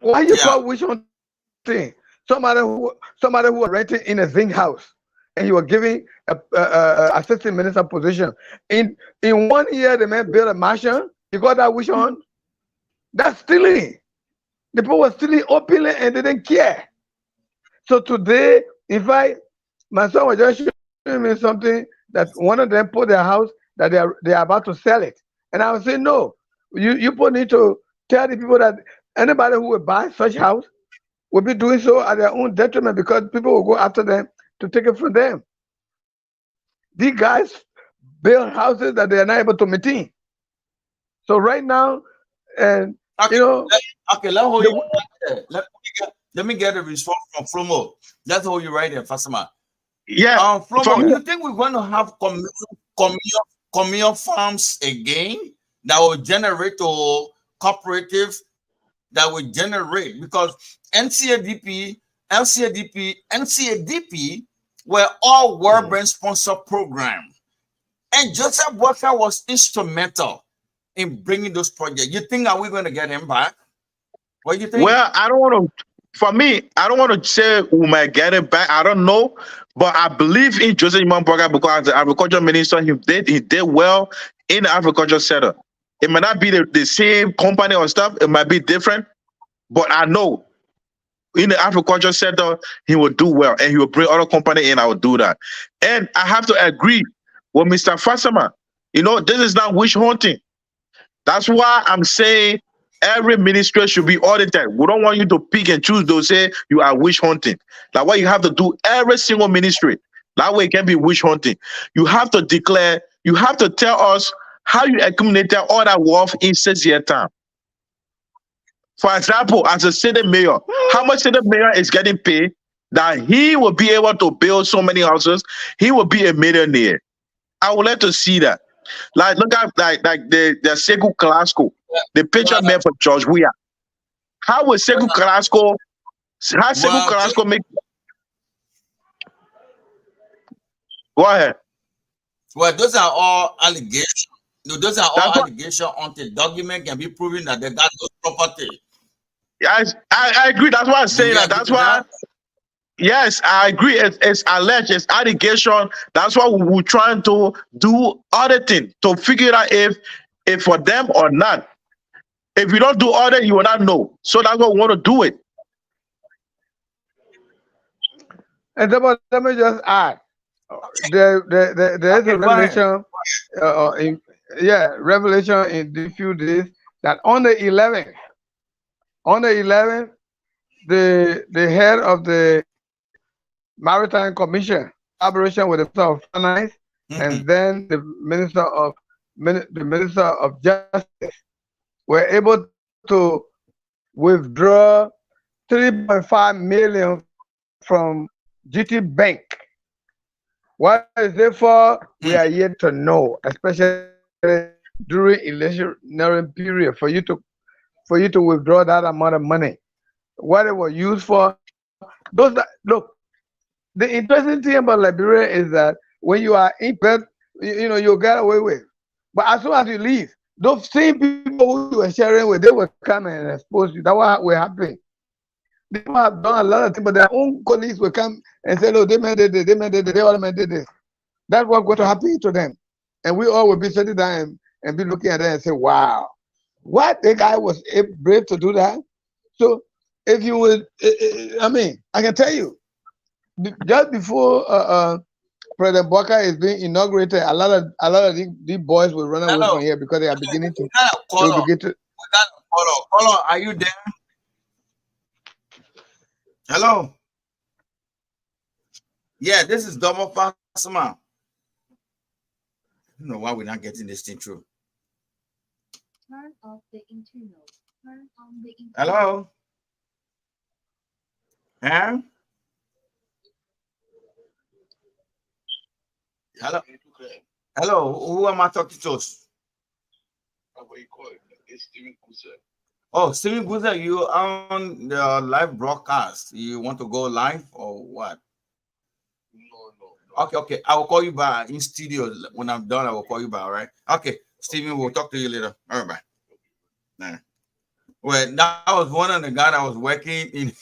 Why you call witch hunting? Somebody who was renting in a zinc house and you were giving a assistant minister position. In 1 year, the man built a mansion. You got that witch hunt? That's stealing. The people were stealing openly and they didn't care. So today, in fact, my son was just showing me something that one of them put their house that they are about to sell it. And I was saying, no, you need to tell the people that anybody who will buy such house will be doing so at their own detriment, because people will go after them to take it from them. These guys build houses that they are not able to maintain. So right now, and okay, let me get a response from Flomo. Let's hold you right there, Fatima. Yeah, Flomo, do you think we're going to have communal farms again that will generate to cooperatives that will generate? Because NCADP, LCADP, NCADP were all World Bank sponsored programs, and Joseph Walker was instrumental in bringing those projects. You think are we going to get him back? What do you think? Well, I don't want to. For me, I don't want to say we might get it back. I don't know, but I believe in Joseph Imamboga because as the agriculture minister, he did well in the agriculture sector. It might not be the same company or stuff. It might be different, but I know in the agriculture sector, he will do well, and he will bring other company in. I will do that, and I have to agree with Mr. Fasama. This is not witch hunting. That's why I'm saying every ministry should be audited. We don't want you to pick and choose those say you are witch hunting. Like what you have to do every single ministry. That way it can be witch hunting. You have to declare, you have to tell us how you accumulated all that wealth in 6 years time. For example, as a city mayor, how much city mayor is getting paid that he will be able to build so many houses. He will be a millionaire. I would like to see that. Like look at like the Sekou Carrasco, the picture man for George Weah. How would Sekou Carrasco? How Sekou Carrasco make? Go ahead. Well, those are all allegations. No, those are all allegations until document can be proven that they got those property. Yes, I agree. That's why I'm saying that. That's why. Yes, I agree. It's alleged. It's allegation. That's why we're trying to do other things to figure out if for them or not. If you don't do other, you will not know. So that's why we want to do it. And let me just add. There is a revelation. Revelation in these few days that on the 11th, the head of the Maritime Commission, collaboration with the Minister of Finance, and then the Minister of Justice, were able to withdraw 3.5 million from GT Bank. What is it for? We are yet to know, especially during electionary period, for you to withdraw that amount of money. What it was used for? Look, the interesting thing about Liberia is that when you are in bed, you get away with. But as soon as you leave, those same people who you were sharing with, they will come and expose you. That's what will happen. They have done a lot of things, but their own colleagues will come and say, "No, they all did this." That's what's going to happen to them, and we all will be sitting down and be looking at them and say, "Wow, what the guy was brave to do that." So, if you would, I can tell you, just before President Bwaka is being inaugurated, a lot of these boys will run away from here because they are beginning to. Caller, are you there? Hello. Yeah, this is Double Fasma. I don't know why we're not getting this thing through. Turn off the internal. Turn on the internal. Hello. Huh? Hello. Hello. Who am I talking to? It's Steven Guza. Oh, Steven Guza, you on the live broadcast? You want to go live or what? No. Okay. I will call you back in studio. When I'm done, I will call you back, all right? Okay, Steven, we'll talk to you later. All right, bye. Nah. Well, that was one of the guys that was working in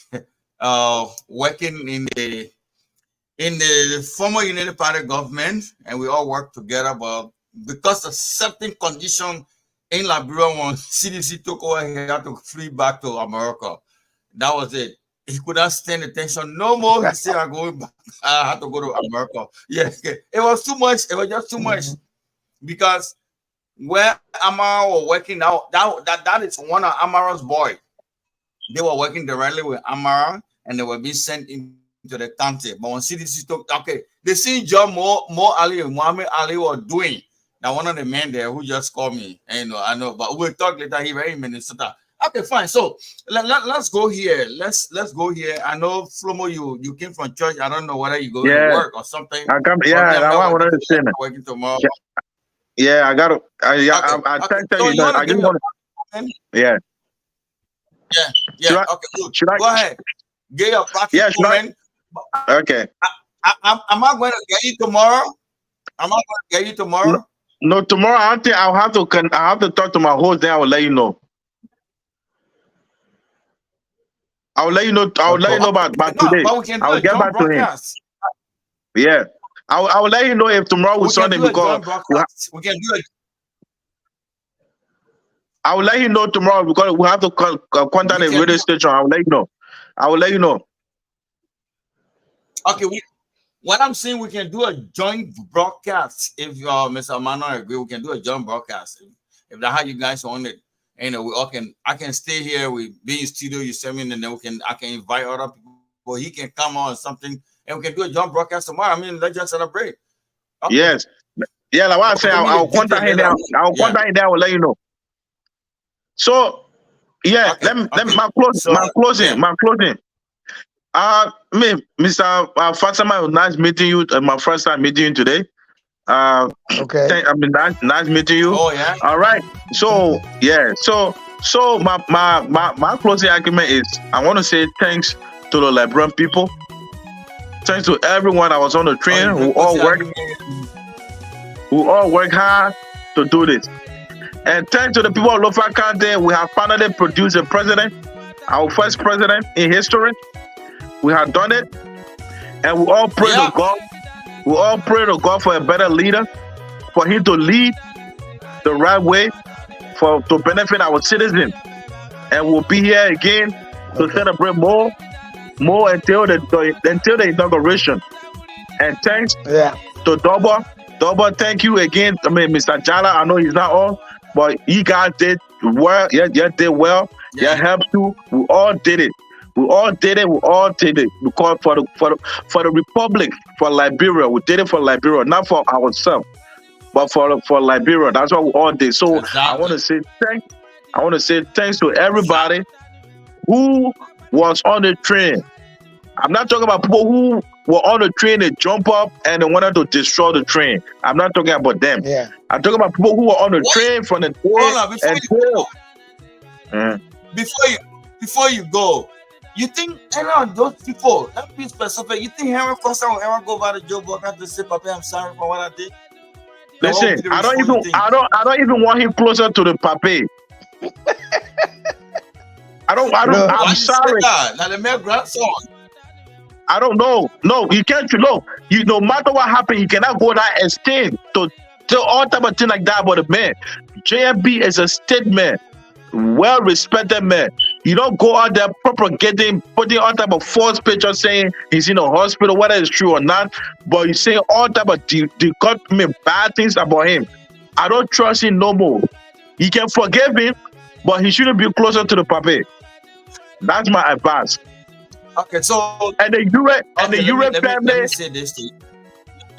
the former United Party government, and we all worked together, but because of certain condition in Liberia, when CDC took over, he had to flee back to America. That was it. He could not stand the tension no more. He said, "I'm going back. I had to go to America." Yeah, it was too much. It was just too much because where Amara was working out, that is one of Amara's boy. They were working directly with Amara, and they were being sent into the county. But when CDC took, they seen John Muhammad Ali was doing. Now, one of the men there who just called me, and I know, but we'll talk later. He very in Minnesota. Okay, fine. So let's go here. Let's go here. I know Flomo, you came from church. I don't know whether you go to work or something. I want to say working tomorrow. Yeah, I got to. I tell you that. I just want to. Yeah. Okay, good. Go ahead. Get your practice. Okay. Am I going to get you tomorrow? No, tomorrow I think I'll have to talk to my host. Then I will let you know. I'll let you know. I'll let you know about today. I'll get back to him. Yeah, I will let you know if tomorrow is Sunday because we can do it. I will let you know tomorrow because we have to contact the radio station. I will let you know. Okay. What I'm saying, we can do a joint broadcast. If Mr. Manuel agree, we can do a joint broadcast. If that's how you guys want it, I can stay here. We be in studio. You send me, and then I can invite other people. He can come on or something, and we can do a joint broadcast tomorrow. I mean, let's just celebrate. Okay. Yes. Yeah, like what I say, I'll contact him there. I will let you know. So, yeah, let me my closing. Mr. Fatima, it was nice meeting you. My first time meeting you today. Okay. Nice meeting you. Oh yeah. All right. So yeah. So my closing argument is I want to say thanks to the Liberian people. Thanks to everyone that was on the train who all work hard to do this. And thanks to the people of Lofa County, we have finally produced a president, our first president in history. We have done it. And we all pray to God. We all pray to God for a better leader, for him to lead the right way, to benefit our citizens. And we'll be here again to celebrate more until the inauguration. And thanks to Double, thank you again. Mr. Jala, I know he's not on, but you guys did well. Yeah, did well. Yeah, helped too. We all did it. We all did it because for the Republic, for Liberia, we did it for Liberia, not for ourselves, but for Liberia. That's what we all did. So I want to say thanks. I want to say thanks to everybody who was on the train. I'm not talking about people who were on the train, they jump up and they wanted to destroy the train. I'm not talking about them. Yeah. I'm talking about people who were on the train from the Before you go, you think any of those people, let's be specific, you think Henry Foster will ever go by the Joe Walker to say, Papa, I'm sorry for what I did? Listen, I don't even want him closer to the Pape. I'm sorry. Now the mere grandson. I don't know. No, you can't. No matter what happened, you cannot go that extent to all type of thing like that about a man. JMB is a state man, well respected man. You don't go out there propagating, putting all type of false pictures saying he's in a hospital, whether it's true or not. But you say all type of bad things about him. I don't trust him no more. You can forgive him, but he shouldn't be closer to the Pape. That's my advice. Okay, so and the Europe family. Let me say this to you.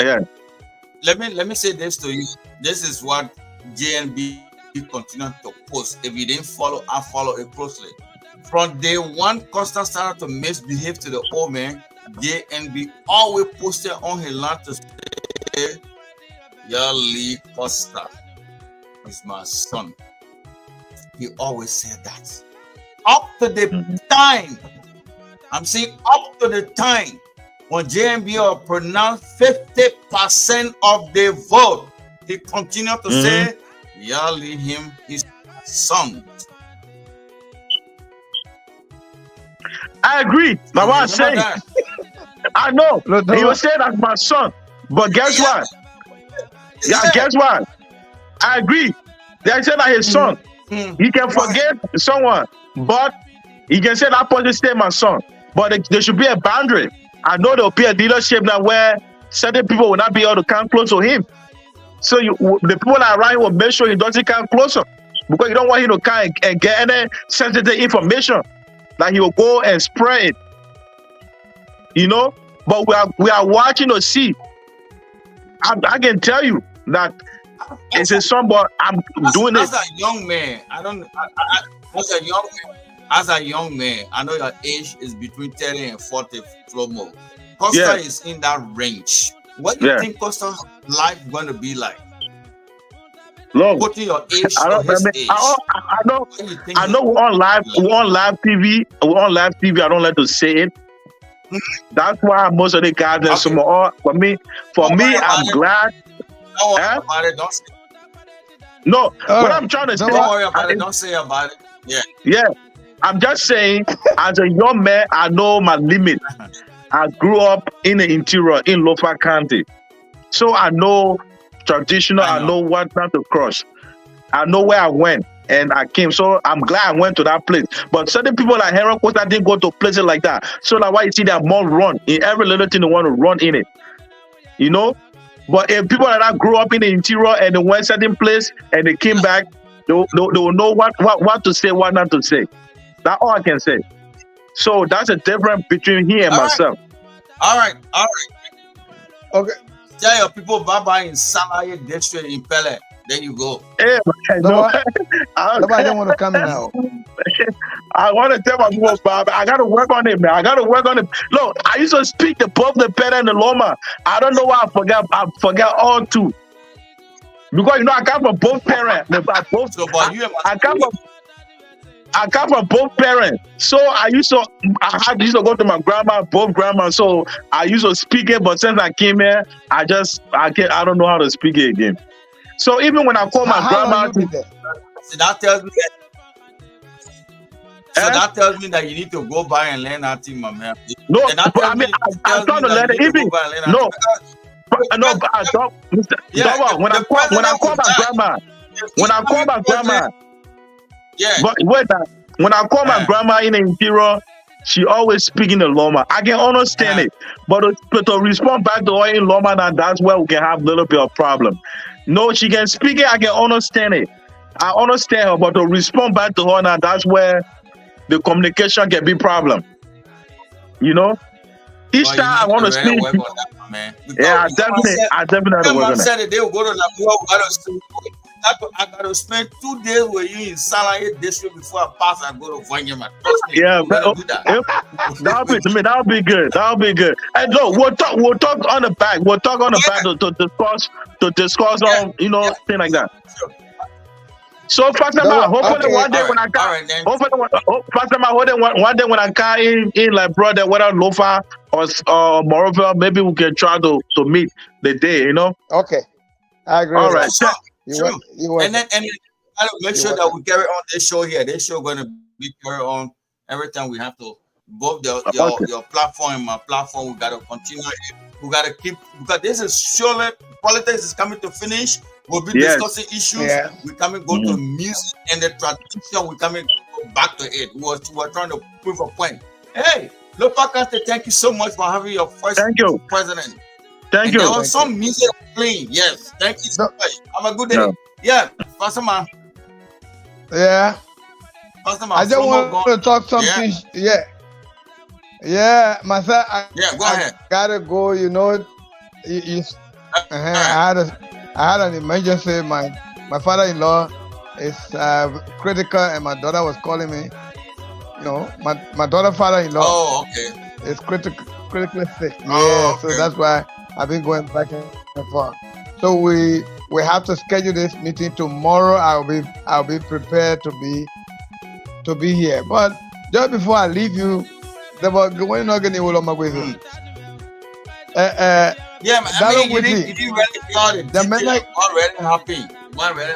Yeah. Let me say this to you. This is what JNB continue to post. If you didn't follow, I follow it closely. From day one, Costa started to misbehave to the old man. JNB always posted on his line to say, Yali Costa is my son. He always said that. Up to the time, I'm saying up to the time when JMB pronounced 50% of the vote, he continued to say, y'all leave him his son. I agree. My wife saying, I know. He was saying that's my son. But guess what? Yeah, guess what? I agree. They said that his son. He can forgive someone, but he can say that person stay my son. But there should be a boundary. I know there will be a leadership now where certain people will not be able to come close to him. So the people that are around will make sure he doesn't come closer, because you don't want him to come and get any sensitive information that he will go and spread it. You know, but we are watching to see. I can tell you that it's a son, but I'm doing it. As a young man, as a young man, I know your age is between 30 and 40, Flomo. Costa is in that range. What do you think Costa's life going to be like? Look, putting your age to his age. I know we're on live TV. We're on live TV. I don't like to say it. That's why most of the guys are for me, I'm glad. Don't worry about it. Don't say it. No, what I'm trying to say. Don't worry about it. Don't say about it. Yeah. Yeah. I'm just saying, as a young man, I know my limit. I grew up in the interior, in Lofa County. So I know traditional, I know what not to cross. I know where I went and I came. So I'm glad I went to that place. But certain people like Henry Costa didn't go to places like that. So that's why you see that more run. In every little thing they want to run in it. You know? But if people like that grew up in the interior and they went to certain place and they came back, they will know what to say, what not to say. That's all I can say. So that's a difference between he and myself. All right. Okay. Tell your people bye in Salaye district in Pele. There you go. Hey, man, The no, boy, the boy don't want to come in now. I want to tell my people, Bob, I got to work on it, man. I got to work on it. Look, I used to speak the both the Pele and the Loma. I don't know why I forgot all two. Because, I come from both parents. So, but you I come from both parents. So I used to go to my grandma, both grandma. So I used to speak it, but since I came here, I don't know how to speak it again. So even when I call my How grandma, long you been there? so that tells me that tells me that you need to go by and learn that thing, my man. no, And that tells I mean, me- I'm tells trying me to that let you it need to even. go by and learn that No, thing. no, but I don't. Yeah, Dog, when I the call my president will grandma, when I call my grandma, yeah, but wait, when I call my grandma in the interior, she always speaking the Loma. I can understand it, but to respond back to her in Loma, now that's where we can have a little bit of problem. No, she can speak it. I can understand it. I understand her, but to respond back to her now, that's where the communication can be problem. Each but time I you need want to to really speak, work on that, my man. yeah, I Because definitely have to work man on that. said that they will go to Liberia. I got to spend 2 days with you in Salaye district before I pass and go to Vanyama. Trust me, Yeah, we're gonna do that. that'll be good. That'll be good. And look, we'll talk on the back. We'll talk on the back to discuss on thing like that. Sure. So Fatima, hopefully Okay. one day All when I right, come, all right, then. Fatima, one day when I come in like brother, whether Lofa or Moreover, maybe we can try to meet the day. Okay. I agree. All with right. that. True. You want And then I gotta make You sure want that that. we carry on this show here. This show gonna be carried on every time we have to. Both Okay. your platform and my platform, we gotta continue it. We gotta keep, because this is surely politics is coming to finish. We'll be Yes. discussing issues. Yeah. We coming go to music and the tradition. We coming go back to it. We're trying to prove a point. Hey, Lopa, thank you so much for having your first Thank you. president. Thank And there you. was some music playing. Yes, thank you so No. much. Have a good day. No. Yeah, Pastor Man. Yeah. Pastor Man. I just want to talk something. Yeah. Myself, I Yeah, go ahead. gotta go. I had an emergency. My father-in-law is critical, and my daughter was calling me. My daughter father-in-law Oh, okay. is critically sick. Oh, So okay. that's why I've been going back and forth. So we have to schedule this meeting tomorrow. I'll be prepared to be here. But just before I leave you, there was going on getting all of my way. Yeah, man, That I mean, with you it. didn't really tell the The man detail. like- Already happy. Already.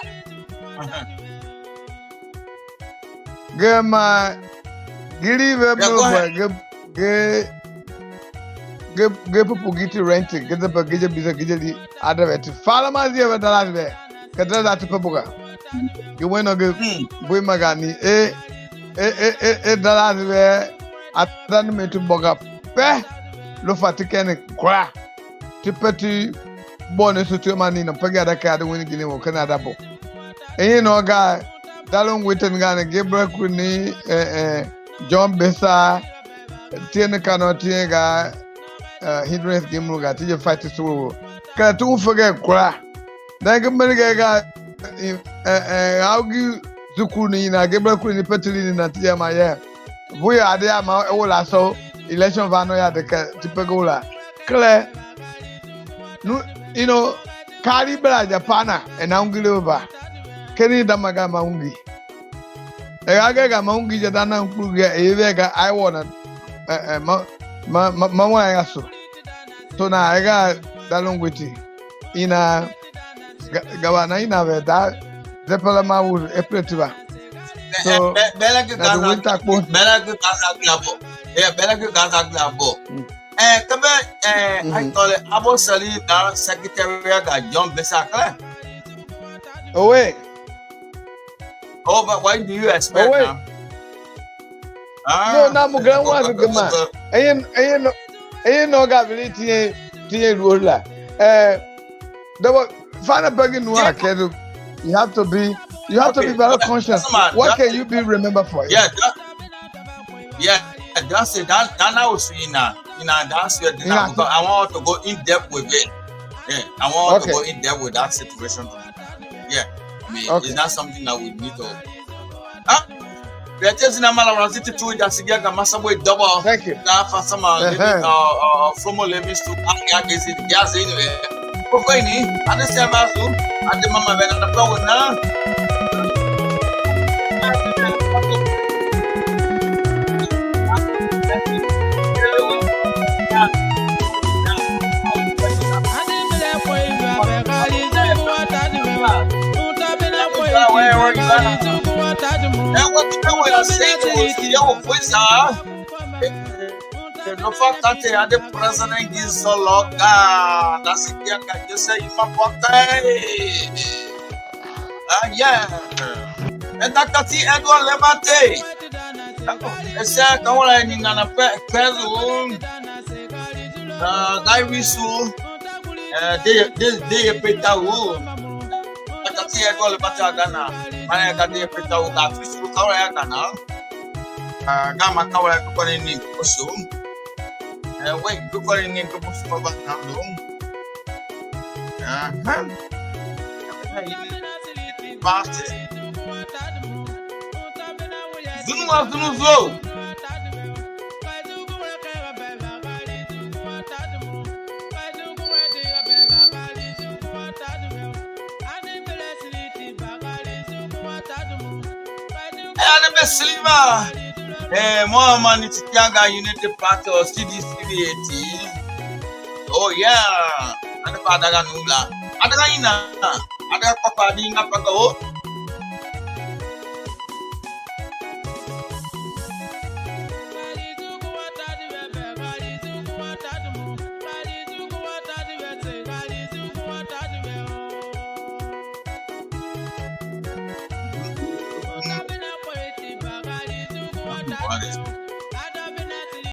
Get my giri go ahead. get people get renting, get the package bisa get other vet. Follow my dear with the last day. Get that to people. You went on get boy magani the last way at the me to bog up. Lo fatikene kwa tipeti bonus to mani na pagada card when you go Canada bo. Guy Dalon Witten Gana Gabriel Kuni John Bessa Tiene Cano Tiega Hidres Gimuga Tija Fight to Katu forget cra. Then Gamega Augi Zukuni na Gabriel Kuni Petrolini na Tia Maya. We are there, my old so election Vanoya de Tipagola. Claire, Caribra Japana and Angilova. Kenny Damaga Maungi. Agaga Maungi Jadana Puga, Evega, I want Mama Yasu. So now I got Dalongwiti in a Gavana in a that Zepalama would Epretiva. So Bella the winter quote. Yeah, Bella Glabo. Come I call it Abo Sali, Secretariat at John Bessaka. Oh, wait. Oh, but why do you expect wait. now? No, now my grandma is a good man. Ain't no gavity, tea ruler. There was Father Bergen work. You have to be very conscious. What can you be remembered for? Yeah, that's it. That now was in that's it. Because I want to go in depth with it. Yeah, I want to Okay. go in there with that situation. Yeah, I mean, Okay. it's not something that we need to. Huh? Beatrice na mala wana titi tu ya sigia ga masabo double. Thank you. Da fa sama living from living to ya gezi ya zini we. Koko ini ada siapa tu? Ada mama bena na kwa na. No fact that the president is so local. That's it. Can you say you yeah. And that kati Edward Levante. Ese kawola ni na pezu. Dai wisu. De peta wo. Kati Edward Levante agana. Mana kati peta wo ka wisu kawola ya kana. Gama kawola ko ni koso. Wait, look what in the Papa Candle. Bastard. Zuma Zunuzo. And the Silva. More money to Tiaga Unity Party or CDCVAT. Oh, yeah. And the Padaga Nula. Adagaina. Ada Papa Dina Pago.